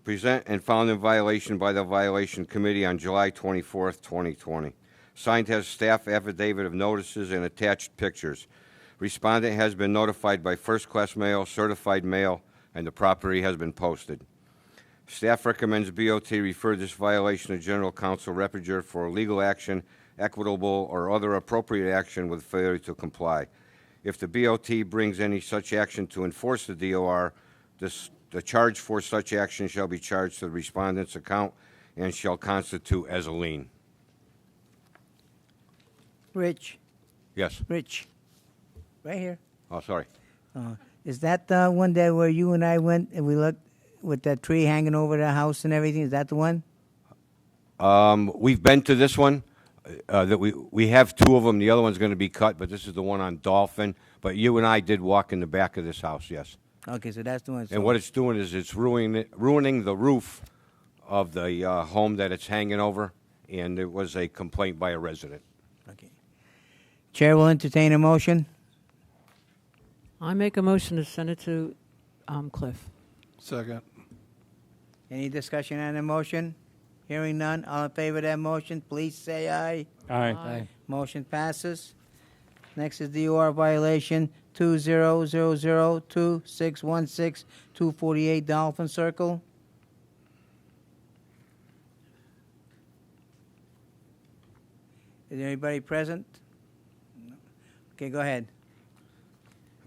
Present and found in violation by the Violation Committee on July 24th, 2020. Signed has staff affidavit of notices and attached pictures. Respondent has been notified by first-class mail, certified mail, and the property has been posted. Staff recommends BOT refer this violation to General Counsel Repiger for legal action, equitable, or other appropriate action with failure to comply. If the BOT brings any such action to enforce the DOR, the charge for such action shall be charged to the respondent's account and shall constitute as a lien. Rich, Yes. Rich, right here. Oh, sorry. Is that the one that where you and I went and we looked with that tree hanging over the house and everything? Is that the one? We've been to this one. That we have 2 of them. The other one's going to be cut, but this is the one on Dolphin. But you and I did walk in the back of this house, yes. Okay, so that's the one. So And what it's doing is it's ruining the roof of the home that it's hanging over, and it was a complaint by a resident. Okay. Chair will entertain a motion. I make a motion to send it to Cliff. Second. Any discussion on the motion? Hearing none, all in favor of that motion, please say aye. Aye. Aye. Motion passes. Next is DOR violation 20002616-248 Dolphin Circle. Is there anybody present? No. Okay, go ahead.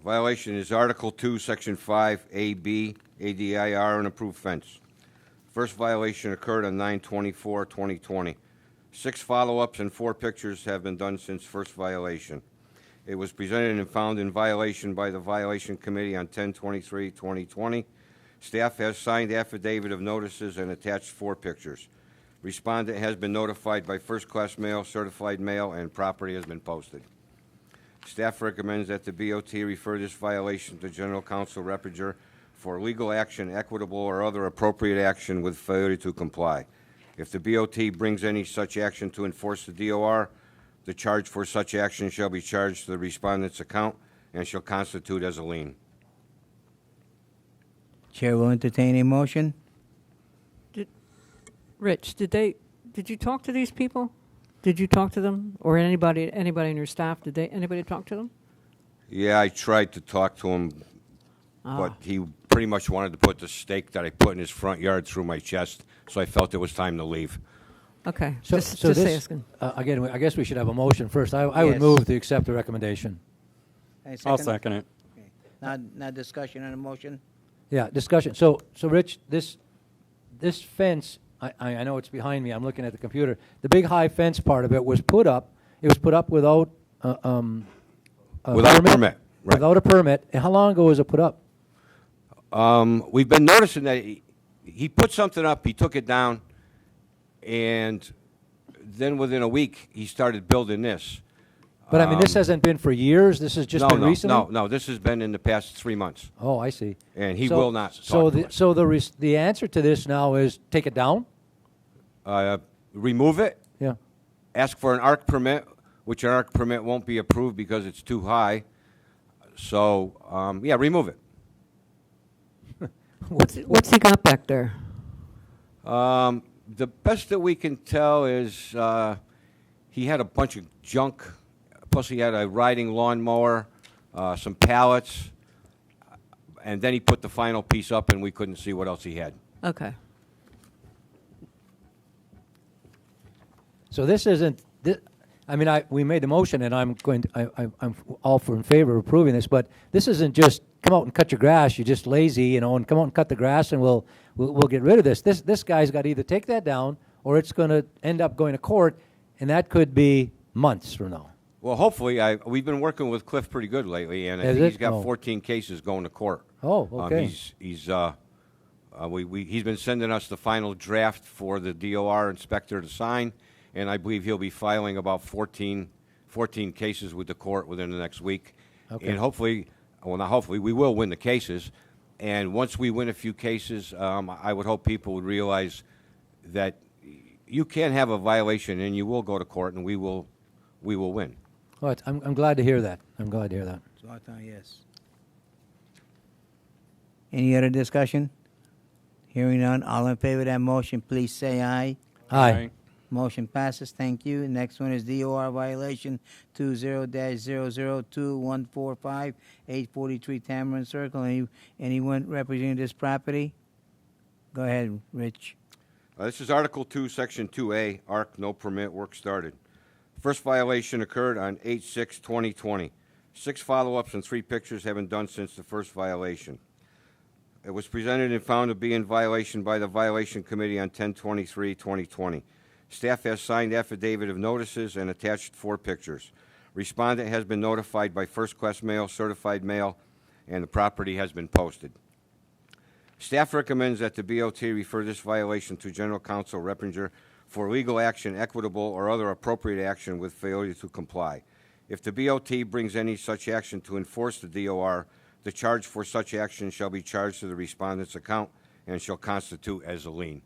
Violation is Article 2, Section 5, AB, ADIR, and approved fence. First violation occurred on 9/24/2020. 6 follow-ups and 4 pictures have been done since first violation. It was presented and found in violation by the Violation Committee on 10/23/2020. Staff has signed affidavit of notices and attached 4 pictures. Respondent has been notified by first-class mail, certified mail, and property has been posted. Staff recommends that the BOT refer this violation to General Counsel Repiger for legal action, equitable, or other appropriate action with failure to comply. If the BOT brings any such action to enforce the DOR, the charge for such action shall be charged to the respondent's account and shall constitute as a lien. Chair will entertain a motion. Rich, did you talk to these people? Did you talk to them, or anybody in your staff? Anybody talk to them? Yeah, I tried to talk to him, but he pretty much wanted to put the stake that I put in his front yard through my chest, so I felt it was time to leave. Okay, So just this, asking. again, I guess we should have a motion first. I would Yes. move to accept the recommendation. Any I'll second it. Okay. Now discussion on the motion. Yeah, discussion. So Rich, this fence, I know it's behind me. I'm looking at the computer. The big high fence part of it was put up. It was put up without Without a permit, right. Without a permit. And how long ago was it put up? We've been noticing that he put something up, he took it down, and then within a week, he started building this. But I mean, this hasn't been for years. This has just been recently. No, this has been in the past 3 months, Oh, I see. and he will not So talk to us. so the answer to this now is take it down. Remove it, Yeah. ask for an ARC permit, which an ARC permit won't be approved because it's too high. So, yeah, remove it. What's he got back there? The best that we can tell is he had a bunch of junk. Plus, he had a riding lawnmower, some pallets, and then he put the final piece up, and we couldn't see what else he had. Okay. So this isn't. I mean, we made the motion, and I'm all in favor of approving this. But this isn't just come out and cut your grass. You're just lazy, and come out and cut the grass, and we'll get rid of this. This guy's got to either take that down, or it's going to end up going to court, and that could be months from now. Well, hopefully, we've been working with Cliff pretty good lately, and I Is think it? he's got Oh. 14 cases going to court. Oh, okay. He's been sending us the final draft for the DOR inspector to sign, and I believe he'll be filing about 14 14 cases with the court within the next week. Okay. And hopefully, well, not hopefully, we will win the cases. And once we win a few cases, I would hope people would realize that you can have a violation and you will go to court and we will win. All right, I'm glad to hear that. I'm glad to hear that. Zlatan, yes. Any other discussion? Hearing none, all in favor of that motion, please say aye. Aye. Motion passes, thank you. Next one is DOR violation 20-002145, 843 Tamarind Circle. Anyone representing this property? Go ahead, Rich. This is Article 2, Section 2A, ARC, no permit, work started. First violation occurred on 8/6/2020. 6 follow-ups and 3 pictures have been done since the first violation. It was presented and found to be in violation by the Violation Committee on 10/23/2020. Staff has signed affidavit of notices and attached 4 pictures. Respondent has been notified by first-class mail, certified mail, and the property has been posted. Staff recommends that the BOT refer this violation to General Counsel Reppinger for legal action, equitable, or other appropriate action with failure to comply. If the BOT brings any such action to enforce the DOR, the charge for such action shall be charged to the respondent's account and shall constitute as a lien.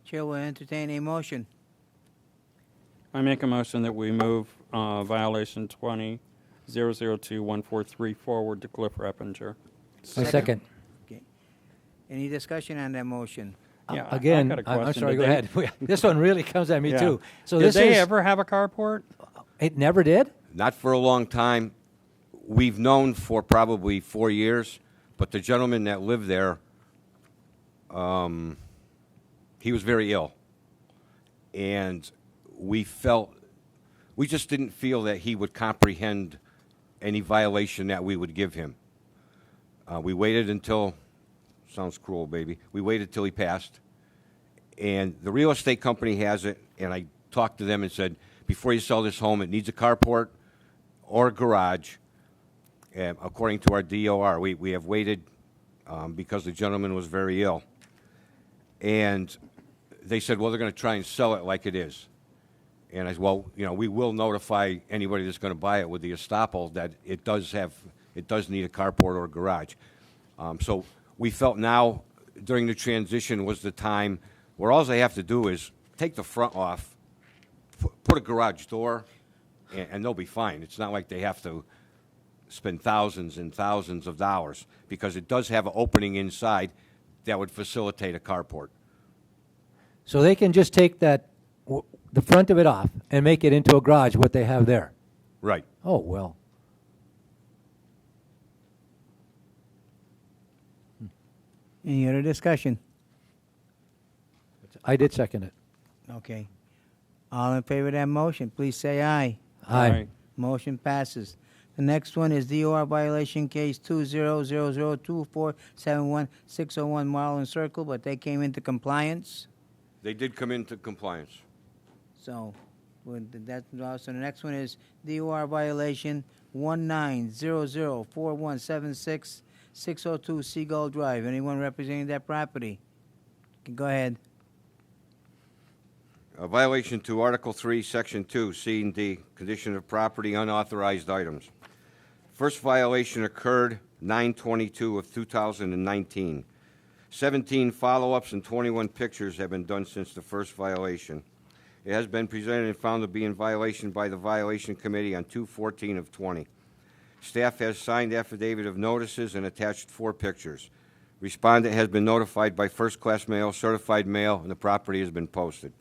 Chair will entertain a motion. I make a motion that we move violation 20-002143 forward to Cliff Reppinger. Second. Okay. Any discussion on that motion? Yeah, Again, I got a I'm question. sorry, Did go they- ahead. This one really comes at me, Yeah. too. So Did this they is, ever have a carport? It never did? Not for a long time. We've known for probably 4 years, but the gentleman that lived there, he was very ill. And we just didn't feel that he would comprehend any violation that we would give him. We waited until, sounds cruel, baby, we waited till he passed. And the real estate company has it, and I talked to them and said, before you sell this home, it needs a carport or a garage. According to our DOR, we have waited because the gentleman was very ill. And they said, well, they're going to try and sell it like it is. And I said, well, we will notify anybody that's going to buy it with the estoppel that it does need a carport or a garage. So we felt now, during the transition, was the time where all they have to do is take the front off, put a garage door, and they'll be fine. It's not like they have to spend thousands and thousands of dollars, because it does have an opening inside that would facilitate a carport. So they can just take the front of it off and make it into a garage, what they have there? Right. Oh, well. Any other discussion? I did second it. Okay. All in favor of that motion, please say aye. Aye. Motion passes. The next one is DOR violation case 20002471-601 Marlin Circle, but they came into compliance. They did come into compliance. So, so the next one is DOR violation 19004176-602 Seagull Drive. Anyone representing that property? Go ahead. A violation to Article 3, Section 2, C and D, condition of property, unauthorized items. First violation occurred 9/22 of 2019. 17 follow-ups and 21 pictures have been done since the first violation. It has been presented and found to be in violation by the Violation Committee on 2/14 of 20. Staff has signed affidavit of notices and attached 4 pictures. Respondent has been notified by first-class mail, certified mail, and the property has been posted.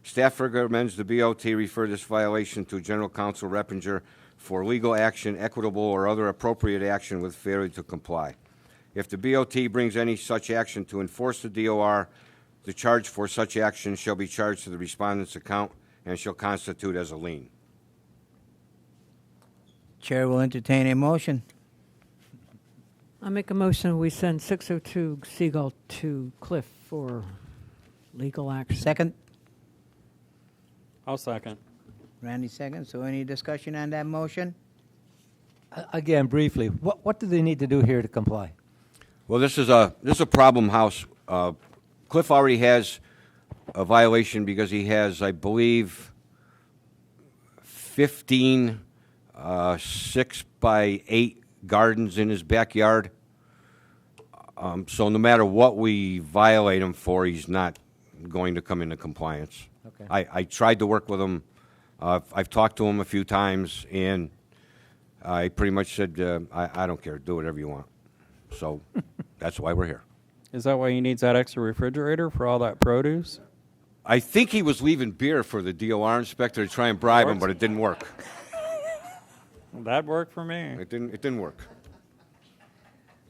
Staff recommends the BOT refer this violation to General Counsel Reppinger for legal action, equitable, or other appropriate action with failure to comply. If the BOT brings any such action to enforce the DOR, the charge for such action shall be charged to the respondent's account and shall constitute as a lien. Chair will entertain a motion. I make a motion we send 602 Seagull to Cliff for legal action. Second? I'll second. Randy seconds. So any discussion on that motion? Again, briefly, what do they need to do here to comply? Well, this is a problem house. Cliff already has a violation because he has, I believe, 15 6-by-8 gardens in his backyard. So no matter what we violate him for, he's not going to come into compliance. Okay. I tried to work with him. I've talked to him a few times, and I pretty much said, I don't care. Do whatever you want. So that's why we're here. Is that why he needs that extra refrigerator for all that produce? I think he was leaving beer for the DOR inspector to try and bribe him, but it didn't work. That worked for me. It didn't work.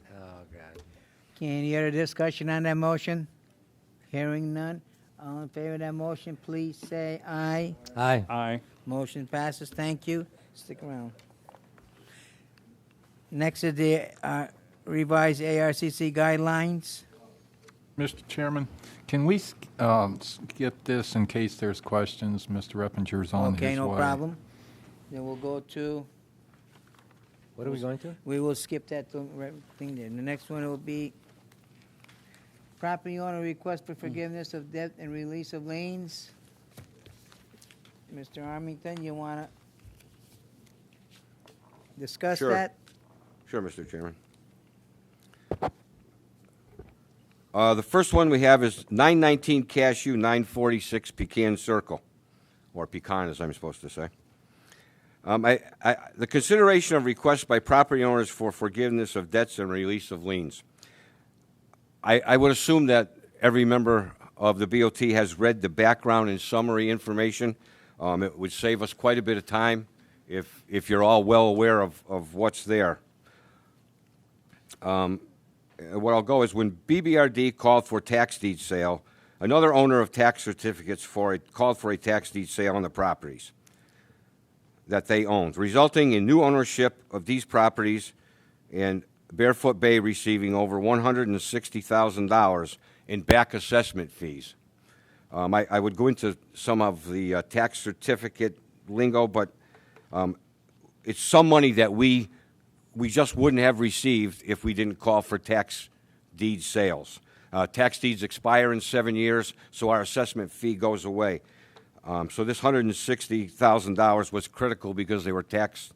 Oh, God. Okay, any other discussion on that motion? Hearing none. All in favor of that motion, please say aye. Aye. Aye. Motion passes. Thank you. Stick around. Next is the revised ARCC guidelines. Mr. Chairman, can we skip this in case there's questions? Mr. Reppinger's on his way. Okay, no problem. Then we'll go to, What are we going to? we will skip that thing there. The next one will be property owner request for forgiveness of debt and release of liens. Mr. Armington, you want to discuss Sure. that? Sure, Mr. Chairman. The first one we have is 919 Cashew, 946 Pecan Circle, or Pecan, as I'm supposed to say. The consideration of requests by property owners for forgiveness of debts and release of liens. I would assume that every member of the BOT has read the background and summary information. It would save us quite a bit of time if you're all well aware of what's there. What I'll go is when BBRD called for tax deed sale, another owner of tax certificates called for a tax deed sale on the properties that they owned, resulting in new ownership of these properties and Barefoot Bay receiving over $160,000 in back assessment fees. I would go into some of the tax certificate lingo, but it's some money that we just wouldn't have received if we didn't call for tax deed sales. Tax deeds expire in 7 years, so our assessment fee goes away. So this $160,000 was critical because they were tax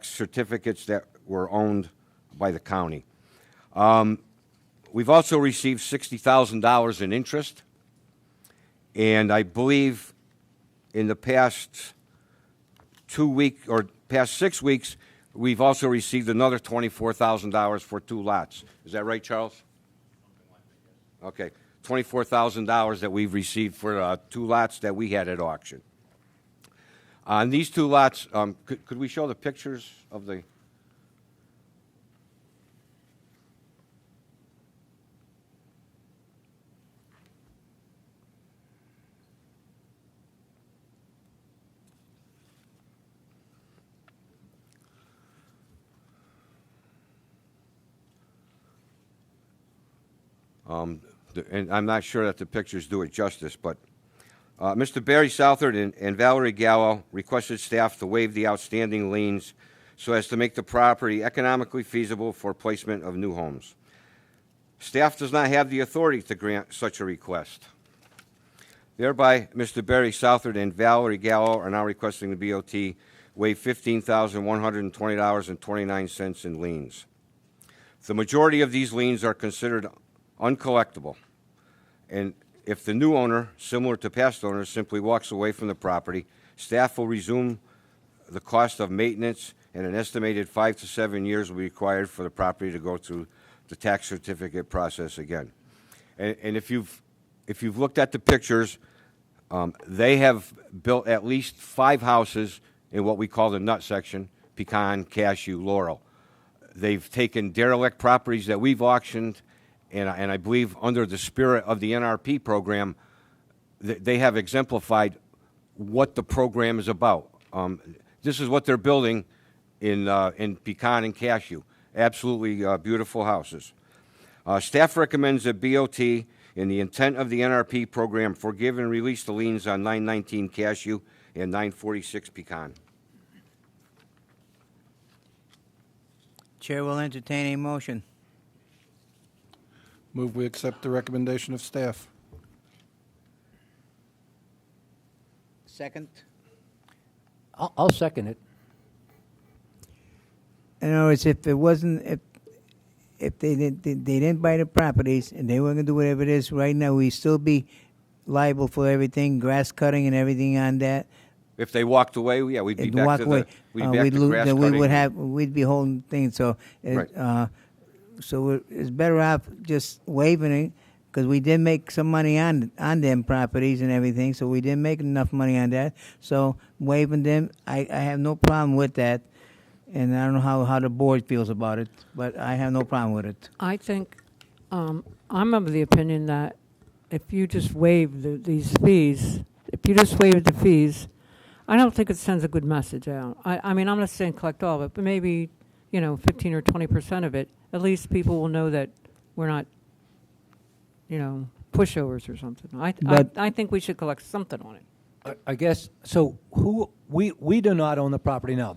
certificates that were owned by the county. We've also received $60,000 in interest, and I believe in the past 6 weeks, we've also received another $24,000 for 2 lots. Is that right, Charles? Okay, $24,000 that we've received for 2 lots that we had at auction. On these 2 lots, could we show the pictures of the... and I'm not sure that the pictures do it justice, but Mr. Barry Southard and Valerie Gallo requested staff to waive the outstanding liens so as to make the property economically feasible for placement of new homes. Staff does not have the authority to grant such a request. Thereby, Mr. Barry Southard and Valerie Gallo are now requesting the BOT waive $15,120.29 in liens. The majority of these liens are considered uncollectible, and if the new owner, similar to past owners, simply walks away from the property, staff will resume the cost of maintenance, and an estimated 5 to 7 years will be required for the property to go through the tax certificate process again. And if you've looked at the pictures, they have built at least 5 houses in what we call the nut section: Pecan, Cashew, Laurel. They've taken derelict properties that we've auctioned, and I believe under the spirit of the NRP program, they have exemplified what the program is about. This is what they're building in Pecan and Cashew. Absolutely beautiful houses. Staff recommends that BOT, in the intent of the NRP program, forgive and release the liens on 919 Cashew and 946 Pecan. Chair will entertain a motion. Move we accept the recommendation of staff. second? I'll second it. In other words, if it wasn't, if they didn't buy the properties and they were going to do whatever it is right now, we'd still be liable for everything, grass cutting and everything on that. If they walked away, yeah, we'd be And back walk to away, we'd be back to lose, grass then cutting. we'd be holding things. So, Right. So it's better off just waiving it because we did make some money on them properties and everything. So we didn't make enough money on that. So waiving them, I have no problem with that. And I don't know how the board feels about it, but I have no problem with it. I think, I'm of the opinion that if you just waive these fees, if you just waive the fees, I don't think it sends a good message out. I mean, I'm not saying collect all of it, but maybe, 15 or 20% of it. At least people will know that we're not, pushovers or something. I think we should collect something on it. I guess, so we do not own the property now.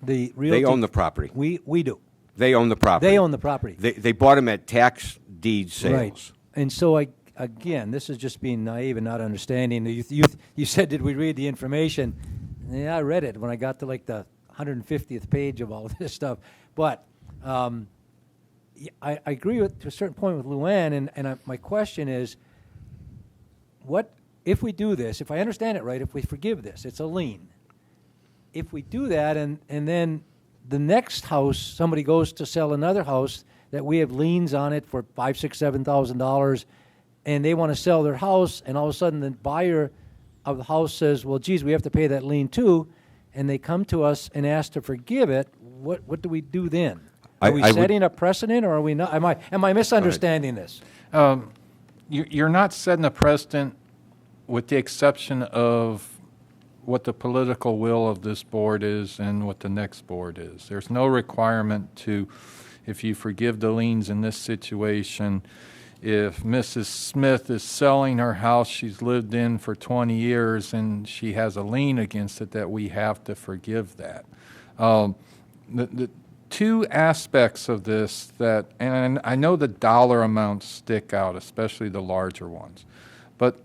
The realty. They own the property. We do. They own the property. They own the property. They bought them at tax deed sales. Right. And so again, this is just being naive and not understanding. You said, did we read the information? Yeah, I read it when I got to like the 150th page of all this stuff. But I agree to a certain point with Luann, and my question is, what if we do this? If I understand it right, if we forgive this, it's a lien. If we do that, and then the next house, somebody goes to sell another house that we have liens on it for $5,000, $6,000, $7,000, and they want to sell their house, and all of a sudden the buyer of the house says, "Well, geez, we have to pay that lien too," and they come to us and ask to forgive it. What do we do then? Are we setting a precedent, or are we not? Am I misunderstanding this? You're not setting a precedent with the exception of what the political will of this board is and what the next board is. There's no requirement to, if you forgive the liens in this situation, if Mrs. Smith is selling her house she's lived in for 20 years and she has a lien against it, that we have to forgive that. The two aspects of this that, and I know the dollar amounts stick out, especially the larger ones, but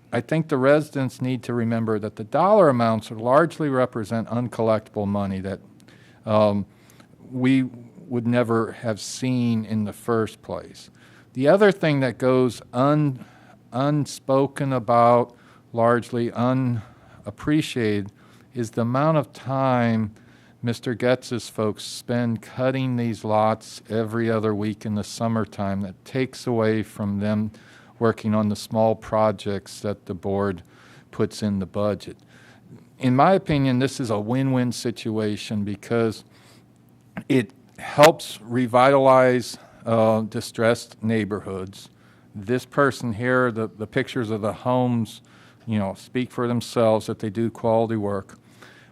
I think the residents need to remember that the dollar amounts largely represent uncollectible money that we would never have seen in the first place. The other thing that goes unspoken about, largely unappreciated, is the amount of time Mr. Getz's folks spend cutting these lots every other week in the summertime that takes away from them working on the small projects that the board puts in the budget. In my opinion, this is a win-win situation because it helps revitalize distressed neighborhoods. This person here, the pictures of the homes, speak for themselves that they do quality work,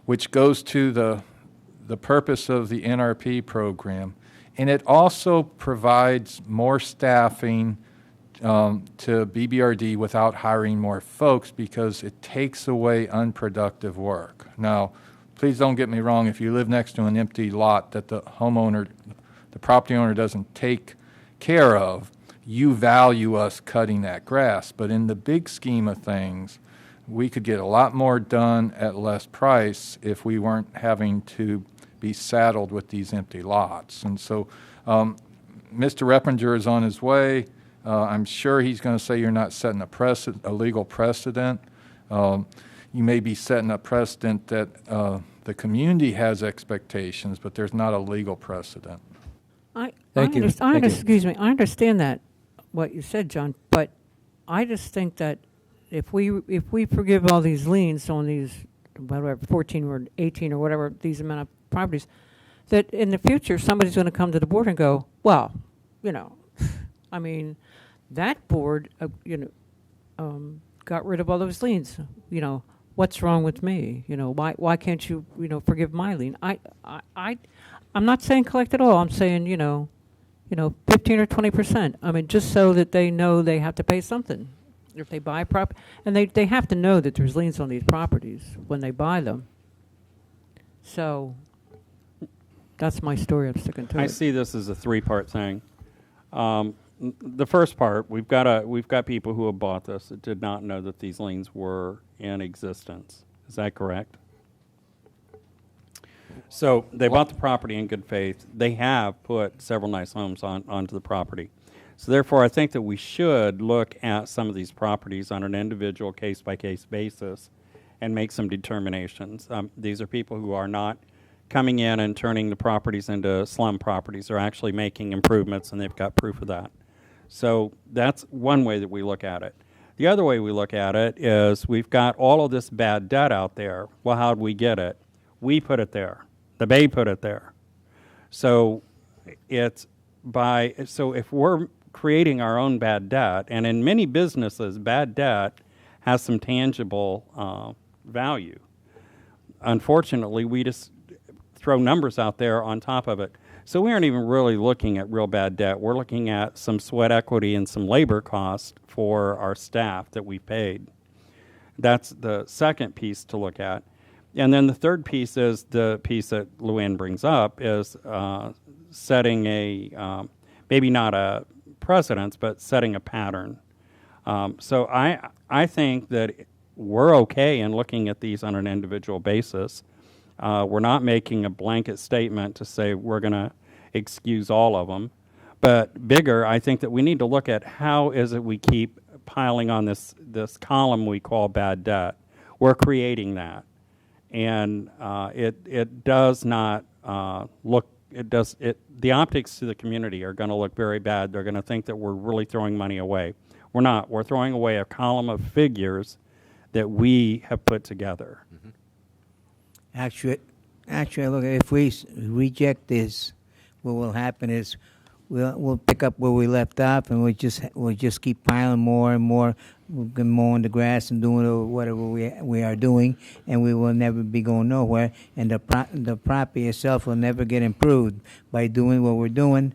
which goes to the purpose of the NRP program. And it also provides more staffing to BBRD without hiring more folks because it takes away unproductive work. Now, please don't get me wrong, if you live next to an empty lot that the property owner doesn't take care of, you value us cutting that grass. But in the big scheme of things, we could get a lot more done at less price if we weren't having to be saddled with these empty lots. And so Mr. Reppinger is on his way. I'm sure he's going to say you're not setting a legal precedent. You may be setting a precedent that the community has expectations, but there's not a legal precedent. Excuse me. I understand that what you said, John, but I just think that if we forgive all these liens on these whatever 14 or 18 or whatever these amount of properties, that in the future somebody's going to come to the board and go, well, I mean, that board, got rid of all those liens. What's wrong with me? Why can't you, forgive my lien? I'm not saying collect it all. I'm saying, 15 or 20%. I mean, just so that they know they have to pay something if they buy property, and they have to know that there's liens on these properties when they buy them. So that's my story. I'm sticking to it. I see this as a three-part thing. The first part, we've got people who have bought this that did not know that these liens were in existence. Is that correct? So they bought the property in good faith. They have put several nice homes onto the property. So therefore, I think that we should look at some of these properties on an individual case-by-case basis and make some determinations. These are people who are not coming in and turning the properties into slum properties. They're actually making improvements, and they've got proof of that. So that's one way that we look at it. The other way we look at it is we've got all of this bad debt out there. Well, how'd we get it? We put it there. The Bay put it there. So if we're creating our own bad debt, and in many businesses, bad debt has some tangible value. Unfortunately, we just throw numbers out there on top of it. So we aren't even really looking at real bad debt. We're looking at some sweat equity and some labor cost for our staff that we paid. That's the second piece to look at. And then the third piece is the piece that Lien brings up is setting maybe not a precedence, but setting a pattern. So I think that we're okay in looking at these on an individual basis. We're not making a blanket statement to say we're going to excuse all of them. But bigger, I think that we need to look at how is it we keep piling on this column we call bad debt. We're creating that. And it does not the optics to the community are going to look very bad. They're going to think that we're really throwing money away. We're not. We're throwing away a column of figures that we have put together. Mm-hmm. Actually, look, if we reject this, what will happen is we'll pick up where we left off, and we'll just keep piling more and more. We'll be mowing the grass and doing whatever we are doing, and we will never be going nowhere. And the property itself will never get improved by doing what we're doing.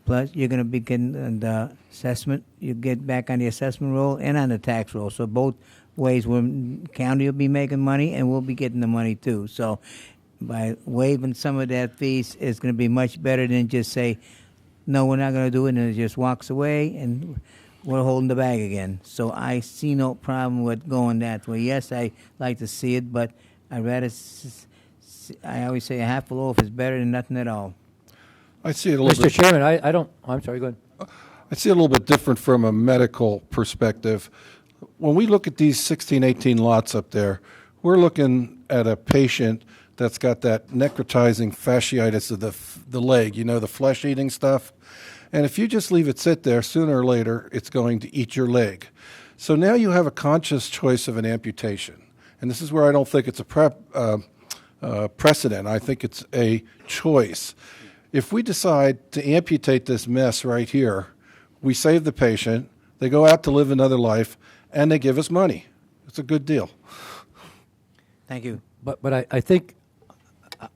Plus, you're going to be getting the assessment. You get back on the assessment roll and on the tax roll. So both ways, county will be making money, and we'll be getting the money too. So by waiving some of that fees, it's going to be much better than just say, no, we're not going to do it, and it just walks away, and we're holding the bag again. So I see no problem with going that way. Yes, I like to see it, but I'd rather, I always say a half a loaf is better than nothing at all. I see it a little Mr. bit. Chairman, I'm sorry, go ahead. I see it a little bit different from a medical perspective. When we look at these 16, 18 lots up there, we're looking at a patient that's got that necrotizing fasciitis of the leg, the flesh-eating stuff. And if you just leave it sit there, sooner or later, it's going to eat your leg. So now you have a conscious choice of an amputation. And this is where I don't think it's a precedent. I think it's a choice. If we decide to amputate this mess right here, we save the patient, they go out to live another life, and they give us money. It's a good deal. Thank you. But I think,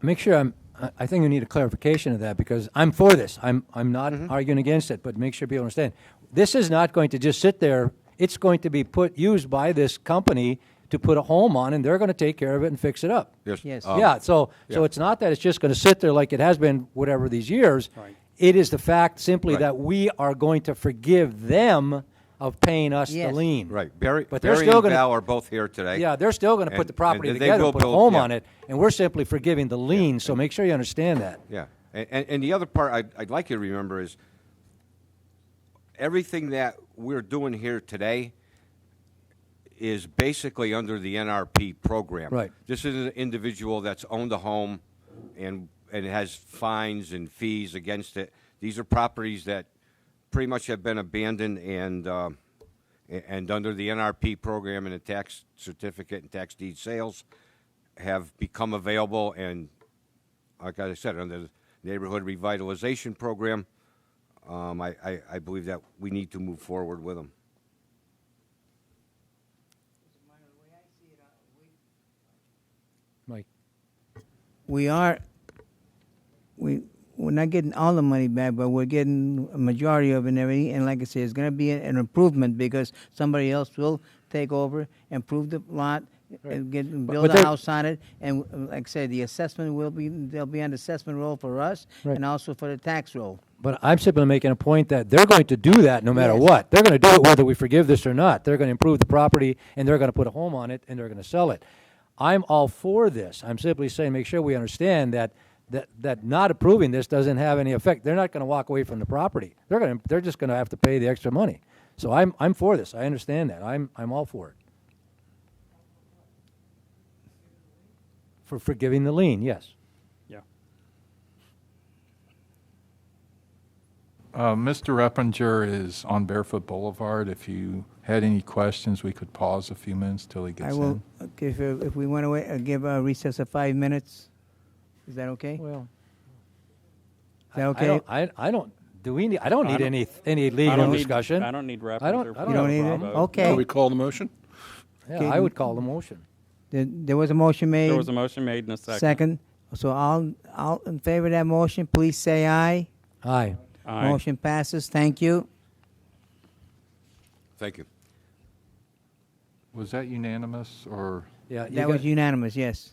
make sure I think you need a clarification of that, because I'm for this. I'm not arguing against it, but make sure people understand. This is not going to just sit there. It's going to be used by this company to put a home on, and they're going to take care of it and fix it up. Yes. So it's not that it's just going to sit there like it has been whatever these years. Right. It is the fact simply Right. that we are going to forgive them of paying us Yes. the lien. Right. Barry But they're and still gonna- Val are both here today. Yeah, they're still going to put And- the property and they together will and put a build- home yeah. on it, and we're simply forgiving the lien. So make sure you understand that. Yeah. And the other part I'd like you to remember is everything that we're doing here today is basically under the NRP program. Right. This is an individual that's owned a home and has fines and fees against it. These are properties that pretty much have been abandoned and under the NRP program and the tax certificate and tax deed sales have become available, and like I said, under the neighborhood revitalization program, I believe that we need to move forward with them. Mike. We're not getting all the money back, but we're getting a majority of it and everything. And like I said, it's going to be an improvement because somebody else will take over, improve the lot, and But build a they- house on it, and like I said, the assessment they'll be on the assessment roll for us, Right. and also for the tax roll. But I'm simply making a point that they're going to do that no matter Yes. what. They're going to do it whether we forgive this or not. They're going to improve the property, and they're going to put a home on it, and they're going to sell it. I'm all for this. I'm simply saying make sure we understand that not approving this doesn't have any effect. They're not going to walk away from the property. They're just going to have to pay the extra money. So I'm for this. I understand that. I'm all for it. For forgiving the lien, yes. Yeah. Mr. Reppinger is on Barefoot Boulevard. If you had any questions, we could pause a few minutes till he I gets will, in. okay, if we want to give a recess of 5 minutes, is that okay? Well, Is that okay? I don't. Do we need? I don't need any I legal don't need- discussion. I don't need I don't- Rappinger I for don't You don't have a need it? problem. Okay. Do we call the motion? Yeah, Okay. I would call the motion. There was a motion made. There was a motion made in a second. Second. So all in favor of that motion, please say aye. Aye. Aye. Motion passes. Thank you. Thank you. Was that unanimous, or? Yeah, That was unanimous, yes.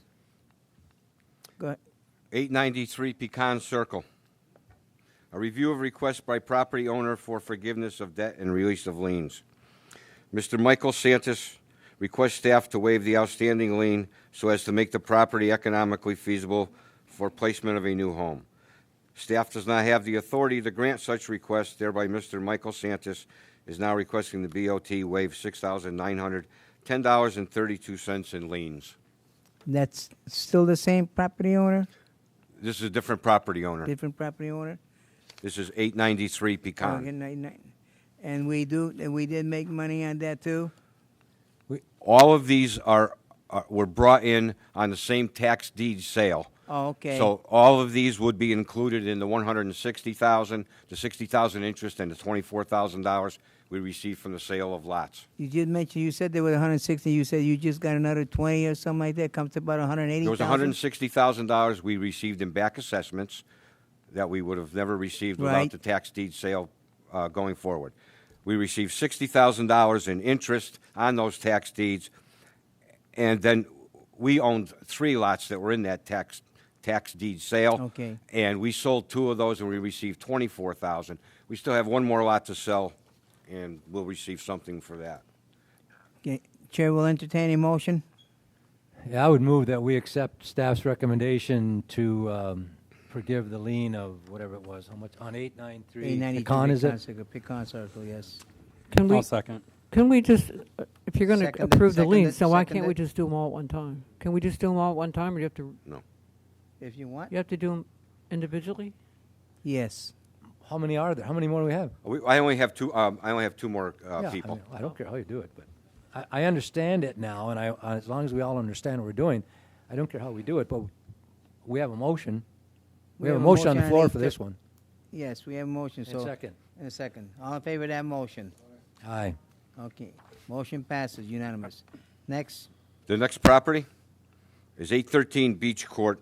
Go ahead. 893 Pecan Circle. A review of requests by property owner for forgiveness of debt and release of liens. Mr. Michael Santos requests staff to waive the outstanding lien so as to make the property economically feasible for placement of a new home. Staff does not have the authority to grant such request, thereby Mr. Michael Santos is now requesting the BOT waive $6,910.32 in liens. That's still the same property owner? This is a different property owner. Different property owner? This is 893 Pecan. Okay, and we did make money on that too? All of these were brought in on the same tax deed sale. Oh, okay. So all of these would be included in the $160,000, the $60,000 interest, and the $24,000 we received from the sale of lots. You did mention, you said there was 160, you said you just got another 20 or something like that, comes to about 180,000? There was $160,000 we received in back assessments that we would have never received without Right. the tax deed sale going forward. We received $60,000 in interest on those tax deeds, and then we owned 3 lots that were in that tax deed sale. Okay. And we sold 2 of those, and we received $24,000. We still have 1 more lot to sell, and we'll receive something for that. Okay. Chair will entertain a motion. Yeah, I would move that we accept staff's recommendation to forgive the lien of whatever it was. How much on 893? 892 Pecan, is it? Pecan Circle, yes. Can we, I'll second. can we just, if you're going to Seconded, approve the liens, seconded, so why can't we seconded. just do them all at one time? Can we just do them all at one time, or you have to, If you want. you have to do them individually? Yes. How many are there? How many more do we have? I only have 2. I only have 2 more Yeah, people. I don't care how you do it, but I understand it now, and as long as we all understand what we're doing, I don't care how we do it. But we have a motion. We have a motion on the floor for this one. Yes, we have a motion, And so. second. And a second. All in favor of that motion? Aye. Okay. Motion passes unanimous. Next. The next property is 813 Beach Court.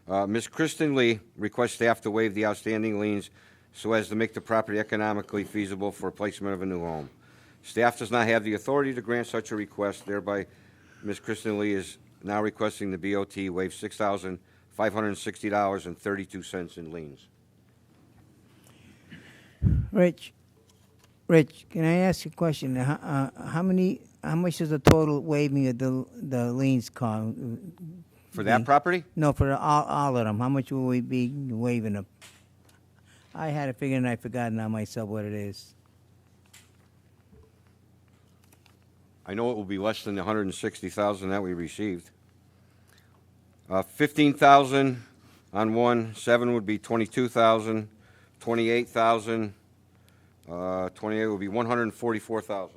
Ms. Kristen Lee requests staff to waive the outstanding liens so as to make the property economically feasible for placement of a new home. Staff does not have the authority to grant such a request, thereby Ms. Kristen Lee is now requesting the BOT waive $6,560.32 in liens. Rich, can I ask you a question? How much is the total waiving of the liens cost? For that property? No, for all of them. How much will we be waiving them? I had it figured and I forgot now myself what it is. I know it will be less than the $160,000 that we received. 15,000 on one, 7 would be 22,000, 28,000, 28 would be 144,000.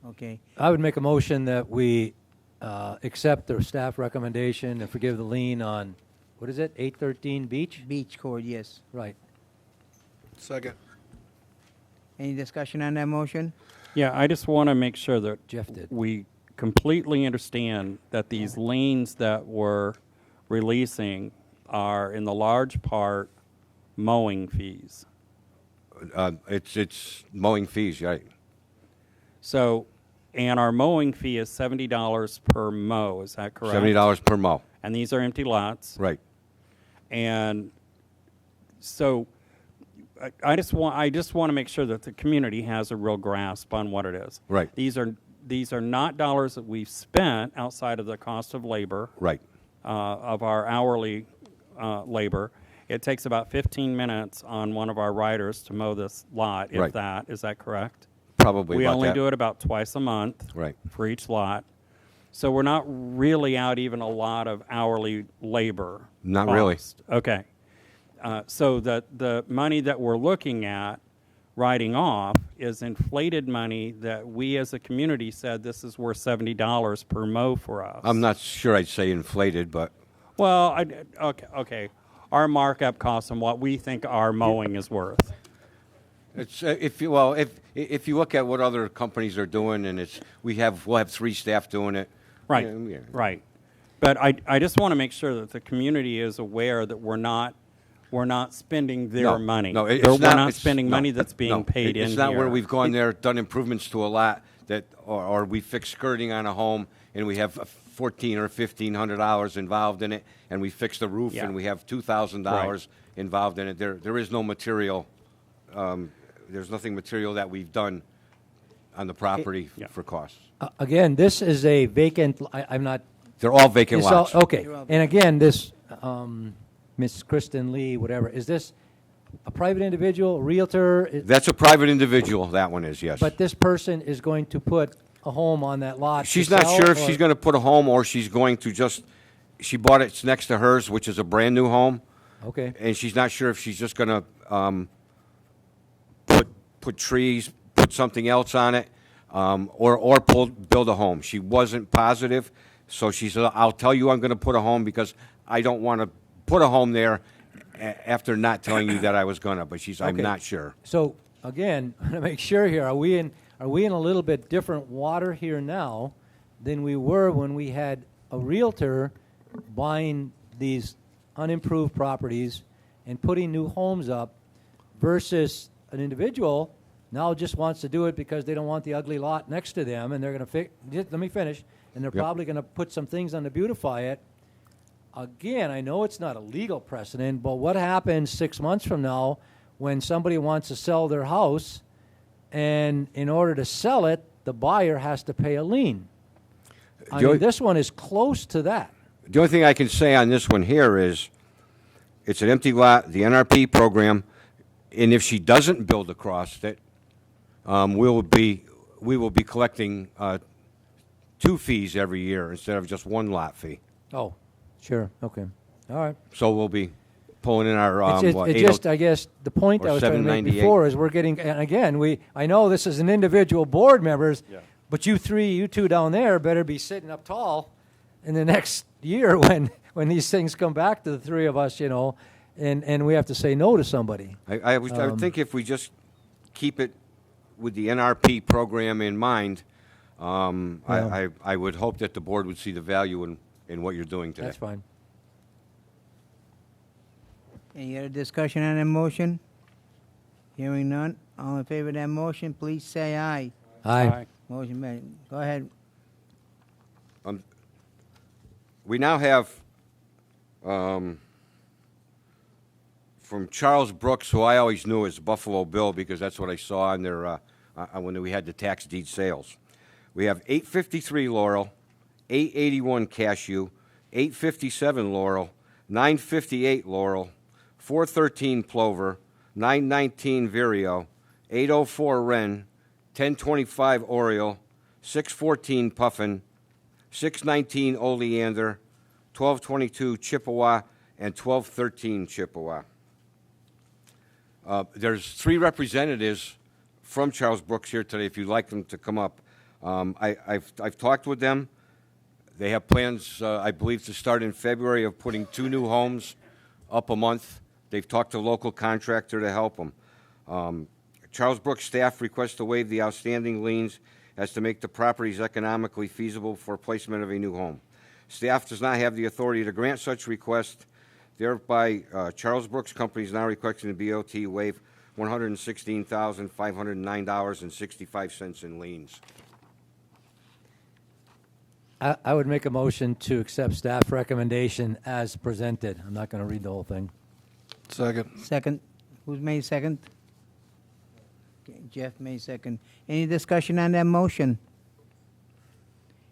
Okay. I would make a motion that we accept the staff recommendation and forgive the lien on, what is it, 813 Beach? Beach Court, yes. Right. Second. Any discussion on that motion? Yeah, I just want to make sure that Jeff did. we completely understand that these liens that we're releasing are in the large part mowing fees. It's mowing fees, right? So, and our mowing fee is $70 per mow, is that correct? $70 per mow. And these are empty lots. Right. And so I just want to make sure that the community has a real grasp on what it is. Right. These are not dollars that we've spent outside of the cost of labor. Right. Of our hourly labor. It takes about 15 minutes on one of our riders to mow this lot, if Right. that. Is that correct? Probably We about only that. do it about twice a month Right. for each lot. So we're not really out even a lot of hourly labor. Not really. cost. Okay. So the money that we're looking at writing off is inflated money that we as a community said this is worth $70 per mow for us. I'm not sure I'd say inflated, but Well, okay. Our markup costs on what we think our mowing is worth. it's if you look at what other companies are doing, and we'll have 3 staff doing it. Right, Yeah. right. But I just want to make sure that the community is aware that we're not spending their money. No, We're not spending money that's being paid in It's not here. where we've gone there, done improvements to a lot or we fix skirting on a home and we have $1,400 or $1,500 involved in it, and we fix the roof Yeah. and we have $2,000 involved in it. There is no material. There's nothing material that we've done on the property Yeah. for costs. Again, this is a vacant, I'm not. They're all vacant it's all- lots. Okay, and again, this, Miss Kristen Lee, whatever, is this a private individual, realtor? That's a private individual. That one is, yes. But this person is going to put a home on that lot. She's to not sell, sure if or- she's going to put a home or she's going to she bought it next to hers, which is a brand new home. Okay. And she's not sure if she's just going to put trees, put something else on it, or build a home. She wasn't positive, so she said, "I'll tell you I'm going to put a home because I don't want to put a home there after not telling you that I was going to." But I'm Okay. not sure. So again, to make sure here, are we in a little bit different water here now than we were when we had a realtor buying these unimproved properties and putting new homes up versus an individual now just wants to do it because they don't want the ugly lot next to them, and they're going to let me finish, and they're Yep. probably going to put some things on to beautify it. Again, I know it's not a legal precedent, but what happens 6 months from now when somebody wants to sell their house, and in order to sell it, the buyer has to pay a lien? I mean, this one is close to that. The only thing I can say on this one here is it's an empty lot, the NRP program, and if she doesn't build across it, we will be collecting 2 fees every year instead of just 1 lot fee. Oh, sure. Okay. All right. So we'll be pulling in our I guess, the point or I was trying to make 798. before is we're getting, and again, I know this is an individual board members, but you two down there better be sitting up tall in the next year when these things come back to the 3 of us, and we have to say no to somebody. I would think if we just keep it with the NRP program in mind, I would hope that the board would see the value in what you're doing today. That's fine. Any other discussion on that motion? Hearing none. All in favor of that motion, please say aye. Aye. Motion made. Go ahead. We now have from Charles Brooks, who I always knew as Buffalo Bill because that's what I saw on their when we had the tax deed sales. We have 853 Laurel, 881 Cashew, 857 Laurel, 958 Laurel, 413 Plover, 919 Vireo, 804 Wren, 1025 Oriole, 614 Puffin, 619 Oleander, 1222 Chippewa, and 1213 Chippewa. There's 3 representatives from Charles Brooks here today, if you'd like them to come up. I've talked with them. They have plans, I believe, to start in February of putting 2 new homes up a month. They've talked to a local contractor to help them. Charles Brooks staff requests to waive the outstanding liens as to make the properties economically feasible for placement of a new home. Staff does not have the authority to grant such request. Thereby, Charles Brooks Company is now requesting the BOT waive $116,509.65 in liens. I would make a motion to accept staff recommendation as presented. I'm not going to read the whole thing. Second. Second. Who's made second? Okay, Jeff made second. Any discussion on that motion?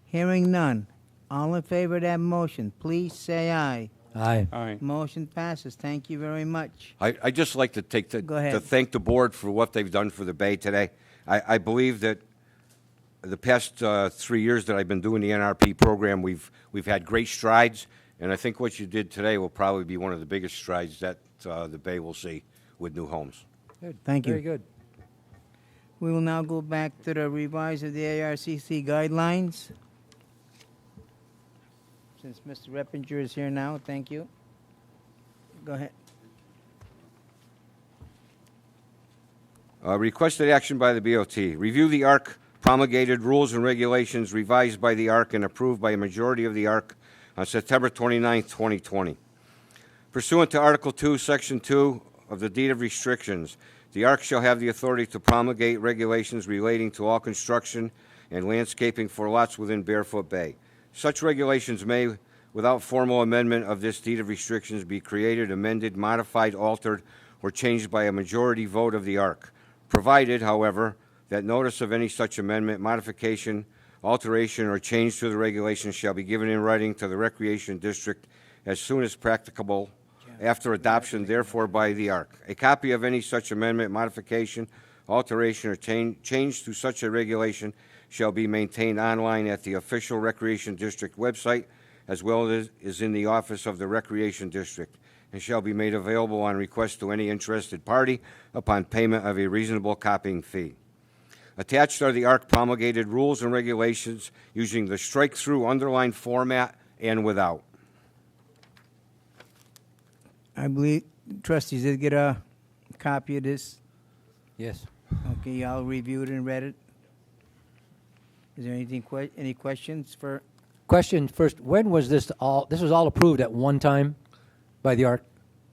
Hearing none. All in favor of that motion, please say aye. Aye. All right. Motion passes. Thank you very much. I'd just like to Go ahead. to thank the board for what they've done for the Bay today. I believe that the past 3 years that I've been doing the NRP program, we've had great strides, and I think what you did today will probably be one of the biggest strides that the Bay will see with new homes. Good. Thank you. Very good. We will now go back to the revise of the ARCC guidelines. Since Mr. Reppinger is here now, thank you. Go ahead. Requested action by the BOT. Review the ARC promulgated rules and regulations revised by the ARC and approved by a majority of the ARC on September 29, 2020. Pursuant to Article 2, Section 2 of the Deed of Restrictions, the ARC shall have the authority to promulgate regulations relating to all construction and landscaping for lots within Barefoot Bay. Such regulations may, without formal amendment of this Deed of Restrictions, be created, amended, modified, altered, or changed by a majority vote of the ARC, provided, however, that notice of any such amendment, modification, alteration, or change to the regulations shall be given in writing to the Recreation District as soon as practicable after adoption, therefore, by the ARC. A copy of any such amendment, modification, alteration, or change to such a regulation shall be maintained online at the official Recreation District website, as well as is in the office of the Recreation District, and shall be made available on request to any interested party upon payment of a reasonable copying fee. Attached are the ARC promulgated rules and regulations using the strike-through underlined format and without. I believe trustees did get a copy of this. Yes. Okay, y'all reviewed and read it. Is there anything, any questions for? Question first. When was this all? This was all approved at one time by the ARC?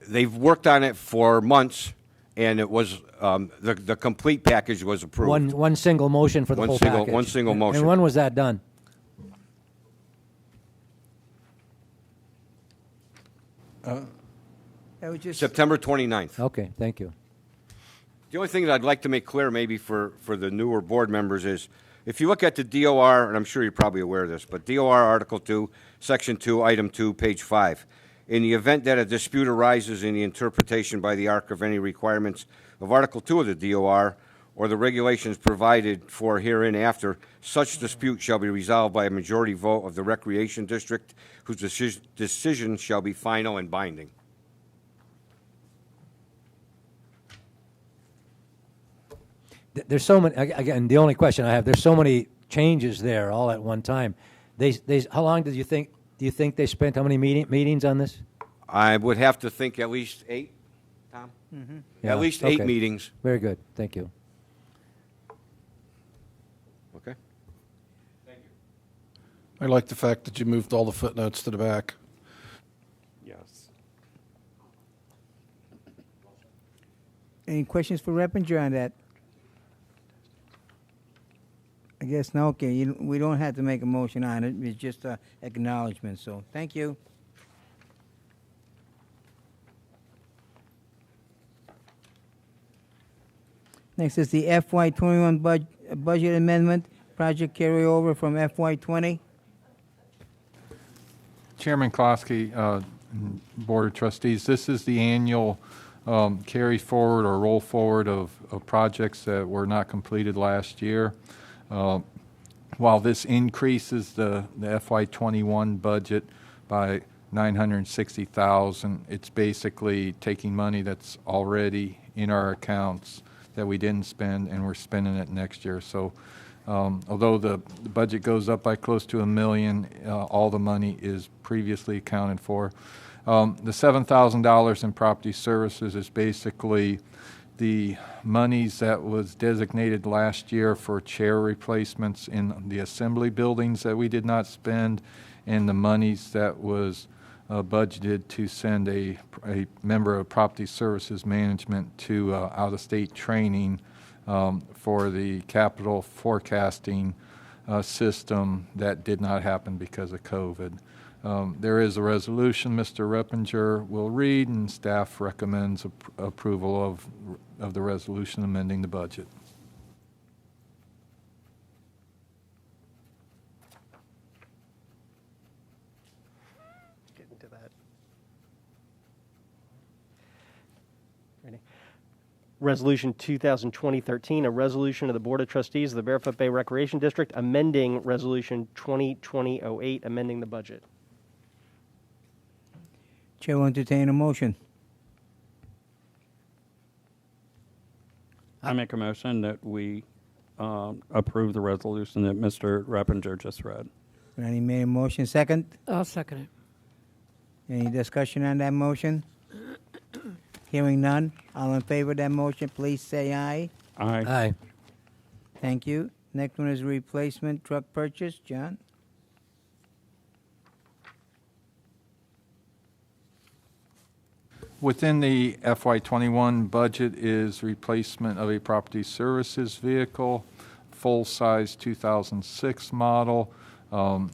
They've worked on it for months, and it was the complete package was approved. One single motion for the whole package. One single motion. And when was that done? That was just September 29th. Okay, thank you. The only thing that I'd like to make clear maybe for the newer board members is, if you look at the DOR, and I'm sure you're probably aware of this, but DOR Article 2, Section 2, Item 2, page 5, in the event that a dispute arises in the interpretation by the ARC of any requirements of Article 2 of the DOR or the regulations provided for hereinafter, such dispute shall be resolved by a majority vote of the Recreation District, whose decision shall be final and binding. There's so many. Again, the only question I have: there's so many changes there all at one time. How long did you think? Do you think they spent how many meetings on this? I would have to think at least 8, Tom? Yeah, At least 8 okay. meetings. Very good. Thank you. Okay. I like the fact that you moved all the footnotes to the back. Yes. any questions for Reppinger on that? I guess no. Okay, we don't have to make a motion on it. It's just an acknowledgement. So thank you. Next is the FY21 budget amendment, project carryover from FY20. Chairman Klosky, Board of Trustees, this is the annual carry forward or roll forward of projects that were not completed last year. While this increases the FY21 budget by $960,000, it's basically taking money that's already in our accounts that we didn't spend, and we're spending it next year. So although the budget goes up by close to $1 million, all the money is previously accounted for. The $7,000 in property services is basically the monies that was designated last year for chair replacements in the assembly buildings that we did not spend, and the monies that was budgeted to send a member of Property Services Management to out-of-state training for the capital forecasting system. That did not happen because of COVID. There is a resolution Mr. Reppinger will read, and staff recommends approval of the resolution amending the budget. Getting to that. Ready? Resolution 2020-13, a resolution of the Board of Trustees of the Barefoot Bay Recreation District amending Resolution 2020-08, amending the budget. Chair will entertain a motion. I make a motion that we approve the resolution that Mr. Reppinger just read. Randy made a motion. Second. I'll second it. Any discussion on that motion? Hearing none. All in favor of that motion, please say aye. Aye. Aye. Thank you. Next one is replacement truck purchase. John? Within the FY21 budget is replacement of a property services vehicle, full-size 2006 model. In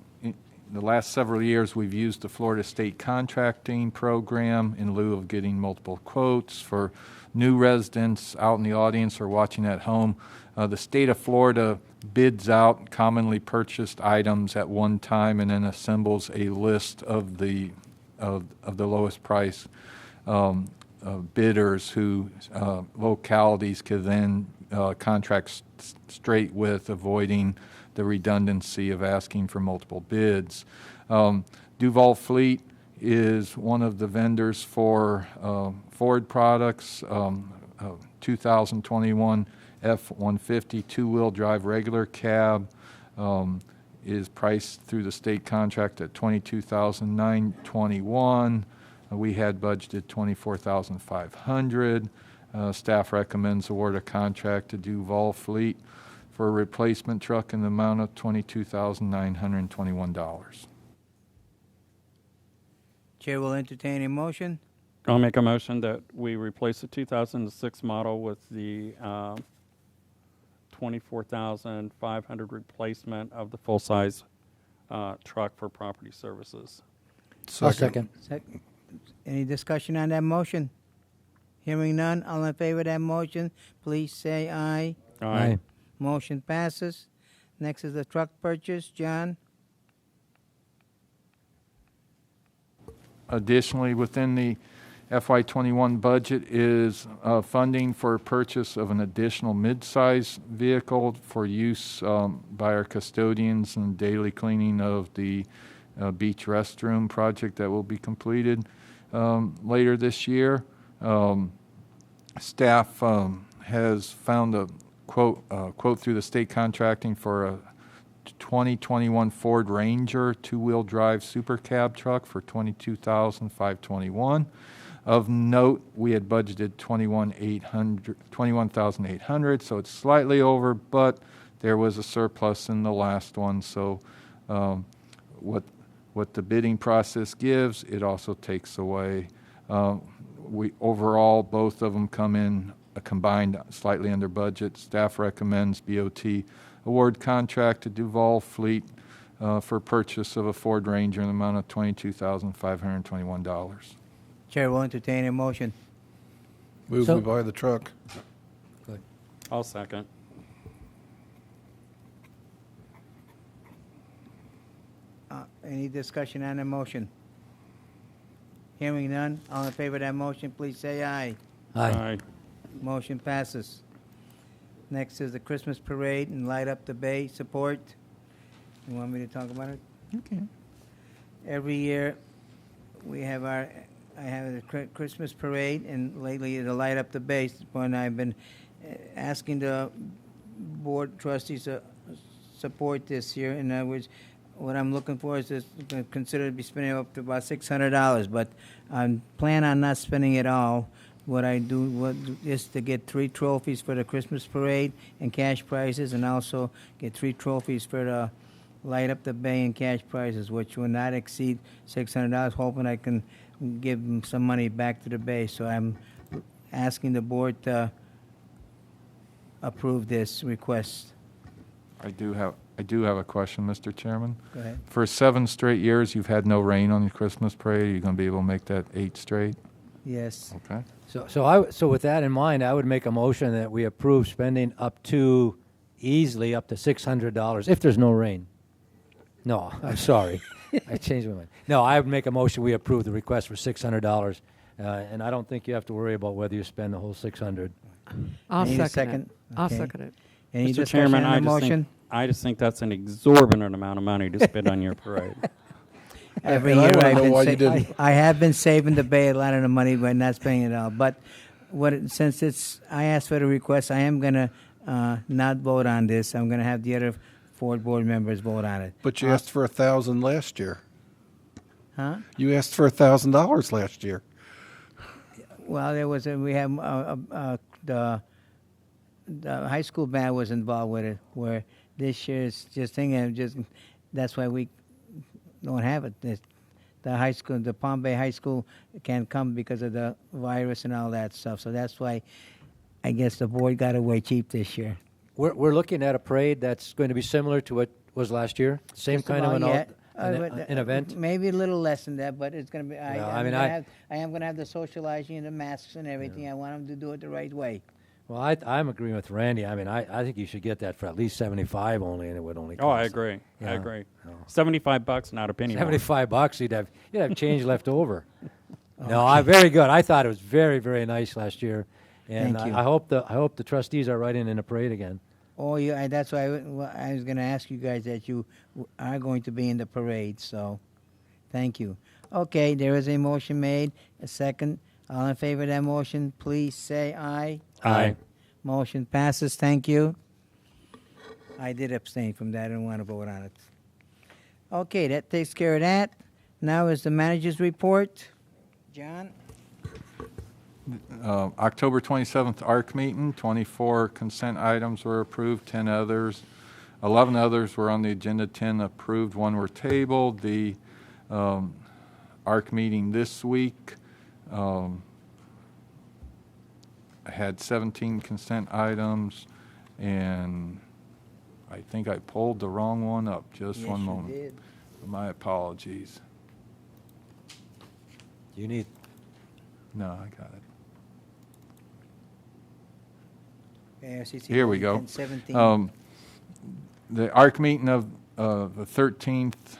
the last several years, we've used the Florida State Contracting Program in lieu of getting multiple quotes. For new residents out in the audience or watching at home, the state of Florida bids out commonly purchased items at one time and then assembles a list of the lowest price bidders who localities could then contract straight with, avoiding the redundancy of asking for multiple bids. Duval Fleet is one of the vendors for Ford products. 2021 F-150 two-wheel drive regular cab is priced through the state contract at $22,921. We had budgeted $24,500. Staff recommends award a contract to Duval Fleet for a replacement truck in the amount of $22,921. Chair will entertain a motion. I'll make a motion that we replace the 2006 model with the $24,500 replacement of the full-size truck for property services. I'll second. Any discussion on that motion? Hearing none. All in favor of that motion, please say aye. Aye. Motion passes. Next is the truck purchase. John? Additionally, within the FY21 budget is funding for purchase of an additional mid-size vehicle for use by our custodians and daily cleaning of the beach restroom project that will be completed later this year. Staff has found a quote through the state contracting for a 2021 Ford Ranger two-wheel drive super cab truck for $22,521. Of note, we had budgeted $21,800, so it's slightly over, but there was a surplus in the last one. So what the bidding process gives, it also takes away. We overall, both of them come in combined slightly under budget. Staff recommends BOT award contract to Duval Fleet for purchase of a Ford Ranger in the amount of $22,521. Chair will entertain a motion. Move So- we buy the truck. I'll second. Any discussion on the motion? Hearing none. All in favor of that motion, please say aye. Aye. Motion passes. Next is the Christmas parade and light up the bay support. You want me to talk about it? Okay. Every year, I have the Christmas parade, and lately the light up the bay. When I've been asking the board trustees to support this year, and what I'm looking for is consider to be spending up to about $600, but I plan on not spending it all. What I do is to get 3 trophies for the Christmas parade and cash prizes, and also get 3 trophies for the light up the bay in cash prizes, which will not exceed $600, hoping I can give them some money back to the bay. So I'm asking the board to approve this request. I do have a question, Mr. Chairman. Go ahead. For 7 straight years, you've had no rain on the Christmas parade. Are you going to be able to make that 8 straight? Yes. Okay. So with that in mind, I would make a motion that we approve spending easily up to $600 if there's no rain. No, I'm sorry. I changed my mind. No, I would make a motion we approve the request for $600, and I don't think you have to worry about whether you spend the whole $600. I'll Need a second it. I'll Okay. second it. Any Mr. discussion Chairman, on the motion? I just think that's an exorbitant amount of money to spend on your parade. Every And I year wanna I've know been why you didn't. I have been saving the bay a lot of the money, but not spending it all. But since I asked for the request, I am gonna not vote on this. I'm gonna have the other 4 board members vote on it. But you asked for $1,000 last year. Huh? You asked for $1,000 last year. Well, we have the high school band was involved with it. Where this year's just thinking, that's why we don't have it. The Palm Bay High School can't come because of the virus and all that stuff. So that's why I guess the board got away cheap this year. We're looking at a parade that's going to be similar to what was last year. Same Just kind of about, an event. Maybe a little less than that, but it's going to be. I am going to have the socializing and the masks and everything. Yeah. I want them to do it the right way. Well, I'm agreeing with Randy. I mean, I think you should get that for at least 75 only, and it would only cost. Oh, I agree. Yeah. I agree. No. $75, not a penny more. $75, you'd have change left over. No, very good. I thought it was very, very nice last year, and Thank you. I hope the trustees are riding in a parade again. Oh, yeah. That's why I was going to ask you guys that you are going to be in the parade. So, thank you. Okay, there is a motion made. A second. All in favor of that motion, please say aye. Aye. Motion passes. Thank you. I did abstain from that. I didn't want to vote on it. Okay, that takes care of that. Now is the manager's report. John? October 27th ARC meeting, 24 consent items were approved, 10 others. 11 others were on the agenda, 10 approved, 1 were tabled. The ARC meeting this week had 17 consent items, and I think I pulled the wrong one up. Just Yes, one you moment. did. My apologies. You need. No, I got it. ARCC Here we go. 17. The ARC meeting of the 13th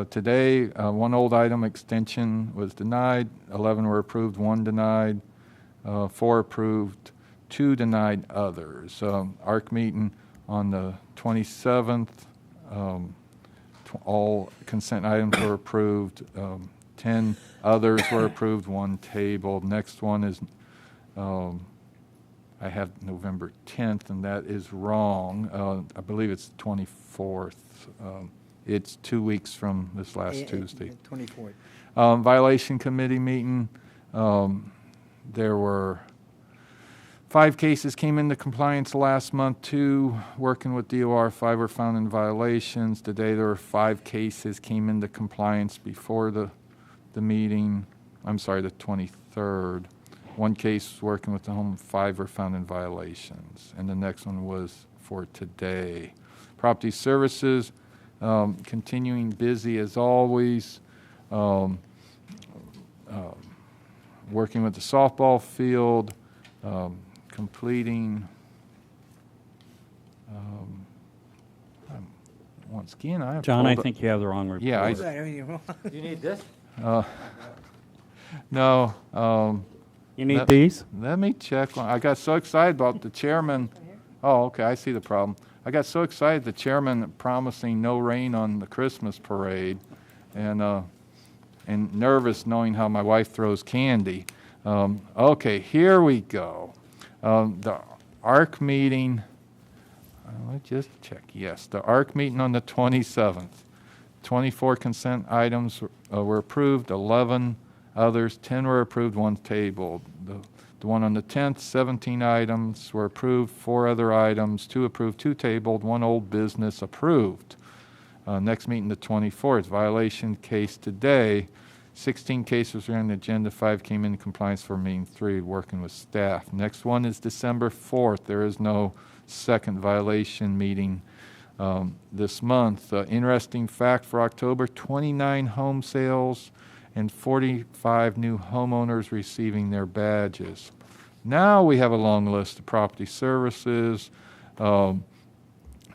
today, 1 old item extension was denied, 11 were approved, 1 denied, 4 approved, 2 denied others. ARC meeting on the 27th, all consent items were approved, 10 others were approved, 1 tabled. Next one is I have November 10th, and that is wrong. I believe it's 24th. It's 2 weeks from this last Tuesday. 24th. Violation committee meeting. There were 5 cases came into compliance last month, 2 working with DOR, 5 were found in violations. Today there were 5 cases came into compliance before the meeting. I'm sorry, the 23rd. 1 case was working with the home, 5 were found in violations. And the next one was for today. Property services, continuing busy as always. Working with the softball field, completing. Once again, I have John, I pulled- think you have the wrong report. Yeah, You need this. no. You need these? Let me check. I got so excited about the chairman. Oh, okay, I see the problem. I got so excited the chairman promising no rain on the Christmas parade, and nervous knowing how my wife throws candy. Okay, here we go. The ARC meeting. Let's just check. Yes, the ARC meeting on the 27th. 24 consent items were approved. 11 others, 10 were approved, 1 tabled. The one on the 10th, 17 items were approved, 4 other items, 2 approved, 2 tabled, 1 old business approved. Next meeting, the 24th. Violation case today. 16 cases were on the agenda. 5 came into compliance for meeting 3, working with staff. Next one is December 4th. There is no second violation meeting this month. Interesting fact for October, 29 home sales and 45 new homeowners receiving their badges. Now we have a long list of property services,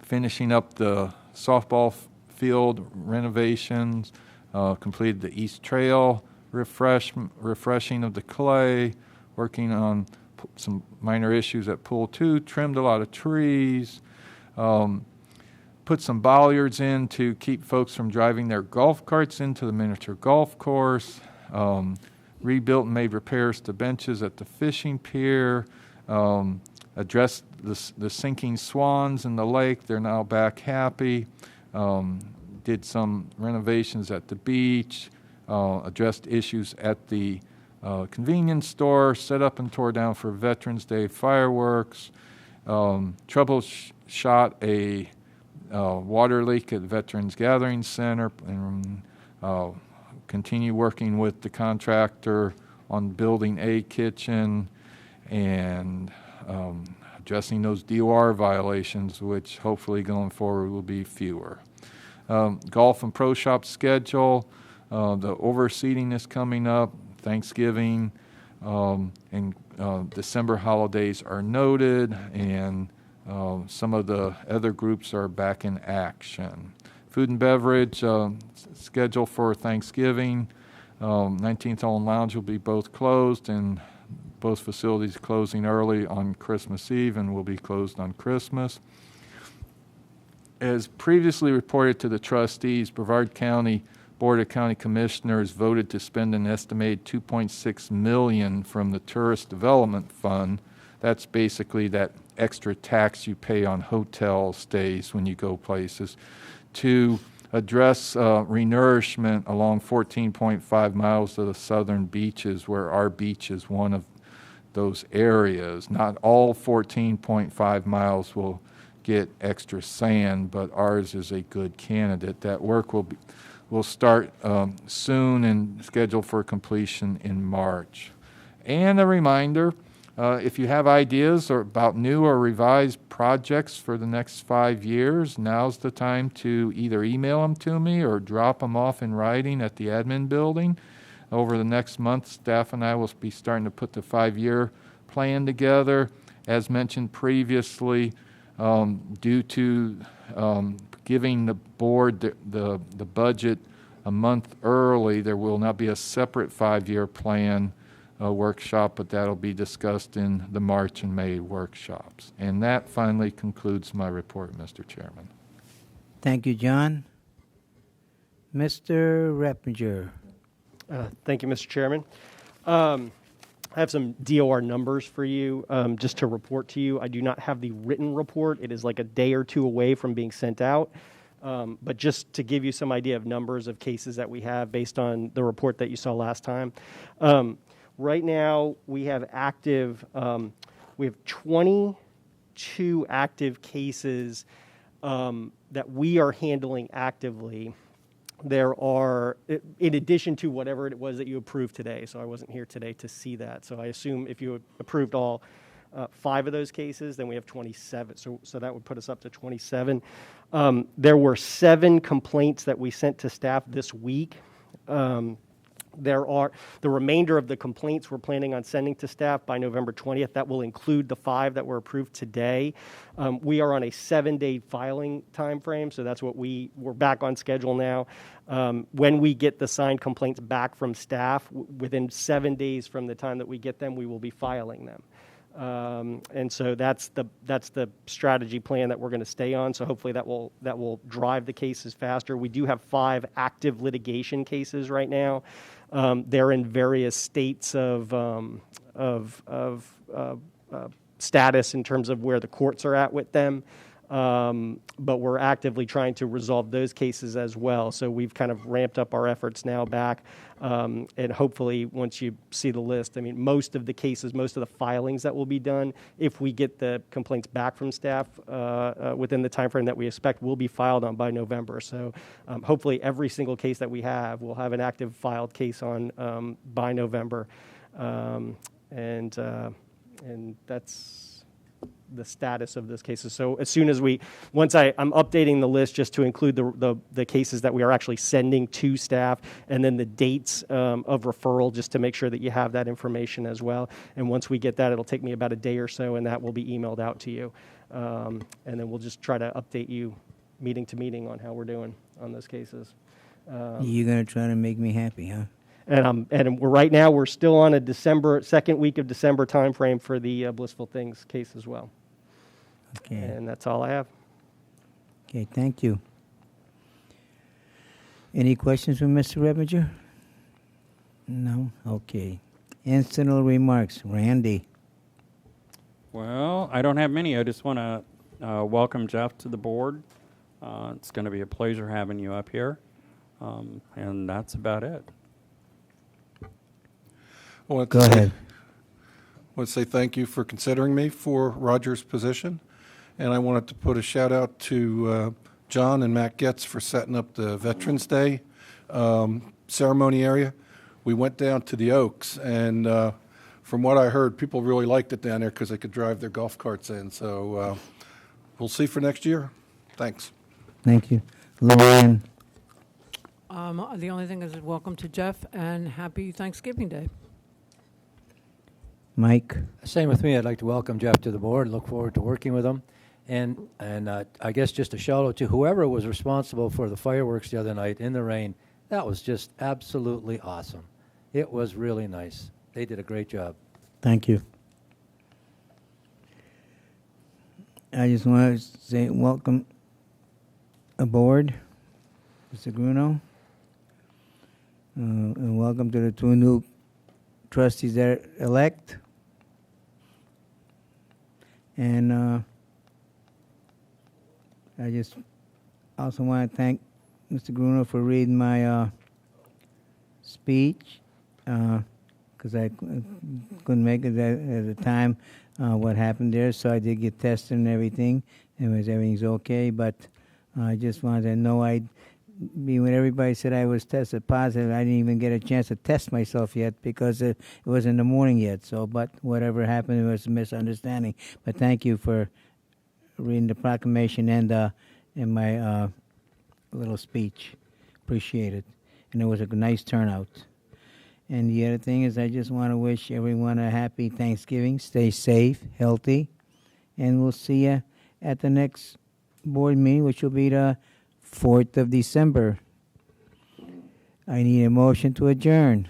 finishing up the softball field renovations, completed the East Trail refreshing of the clay, working on some minor issues at Pool 2, trimmed a lot of trees, put some bollards in to keep folks from driving their golf carts into the miniature golf course, rebuilt and made repairs to benches at the fishing pier, addressed the sinking swans in the lake. They're now back happy. Did some renovations at the beach, addressed issues at the convenience store, set up and tore down for Veterans Day fireworks, troubleshot a water leak at Veterans Gathering Center, and continue working with the contractor on building a kitchen and addressing those DOR violations, which hopefully going forward will be fewer. Golf and pro shop schedule, the overseeding is coming up, Thanksgiving and December holidays are noted, and some of the other groups are back in action. Food and beverage schedule for Thanksgiving, 19th Hole and Lounge will be both closed, and both facilities closing early on Christmas Eve and will be closed on Christmas. As previously reported to the trustees, Brevard County Board of County Commissioners voted to spend an estimated $2.6 million from the Tourist Development Fund. That's basically that extra tax you pay on hotel stays when you go places, to address renourishment along 14.5 miles of the southern beaches, where our beach is one of those areas. Not all 14.5 miles will get extra sand, but ours is a good candidate. That work will start soon and scheduled for completion in March. And a reminder, if you have ideas about new or revised projects for the next 5 years, now's the time to either email them to me or drop them off in writing at the admin building. Over the next month, staff and I will be starting to put the 5-year plan together. As mentioned previously, due to giving the board the budget a month early, there will not be a separate 5-year plan workshop, but that'll be discussed in the March and May workshops. And that finally concludes my report, Mr. Chairman. Thank you, John. Mr. Reppinger. Thank you, Mr. Chairman. I have some DOR numbers for you, just to report to you. I do not have the written report. It is like a day or two away from being sent out. But just to give you some idea of numbers of cases that we have based on the report that you saw last time. Right now, we have 22 active cases that we are handling actively. There are, in addition to whatever it was that you approved today, so I wasn't here today to see that. So I assume if you approved all 5 of those cases, then we have 27. So that would put us up to 27. There were 7 complaints that we sent to staff this week. There are the remainder of the complaints we're planning on sending to staff by November 20th. That will include the 5 that were approved today. We are on a 7-day filing time frame, so that's what we're back on schedule now. When we get the signed complaints back from staff, within 7 days from the time that we get them, we will be filing them. And so that's the strategy plan that we're going to stay on. So hopefully that will drive the cases faster. We do have 5 active litigation cases right now. They're in various states of status in terms of where the courts are at with them. but we're actively trying to resolve those cases as well. So we've kind of ramped up our efforts now back, and hopefully once you see the list, I mean, most of the cases, most of the filings that will be done, if we get the complaints back from staff within the time frame that we expect, will be filed on by November. So hopefully every single case that we have, we'll have an active filed case on by November, and that's the status of those cases. So as soon as once I'm updating the list just to include the cases that we are actually sending to staff, and then the dates of referral, just to make sure that you have that information as well. And once we get that, it'll take me about a day or so, and that will be emailed out to you. And then we'll just try to update you meeting to meeting on how we're doing on those cases. You're going to try to make me happy, huh? And right now we're still on a second week of December time frame for the Blissful Things case as well. Okay. And that's all I have. Okay, thank you. Any questions from Mr. Rebinger? No? Okay. Incidental remarks. Randy. Well, I don't have many. I just want to welcome Jeff to the board. It's going to be a pleasure having you up here. And that's about it. Go ahead. I want to say thank you for considering me for Roger's position. And I wanted to put a shout out to John and Matt Getz for setting up the Veterans Day ceremony area. We went down to the Oaks, and from what I heard, people really liked it down there because they could drive their golf carts in. So we'll see for next year. Thanks. Thank you. Lien. The only thing is welcome to Jeff and happy Thanksgiving Day. Mike. Same with me. I'd like to welcome Jeff to the board. Look forward to working with him. And I guess just a shout out to whoever was responsible for the fireworks the other night in the rain. That was just absolutely awesome. It was really nice. They did a great job. Thank you. I just want to say welcome aboard, Mr. Gruno. And welcome to the two new trustees that are elect. And I just also want to thank Mr. Gruno for reading my speech, because I couldn't make it at the time what happened there, so I did get tested and everything. Everything's okay, but I just wanted to know when everybody said I was tested positive, I didn't even get a chance to test myself yet because it was in the morning yet. So, but whatever happened, it was a misunderstanding. But thank you for reading the proclamation and in my little speech. Appreciate it. And it was a nice turnout. And the other thing is I just want to wish everyone a happy Thanksgiving. Stay safe, healthy, and we'll see you at the next board meeting, which will be the 4th of December. I need a motion to adjourn.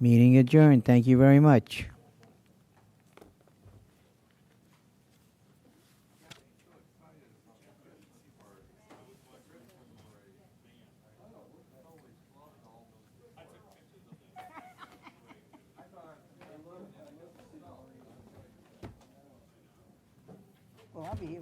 Meeting adjourned. Thank you very much. Well, I'll be here.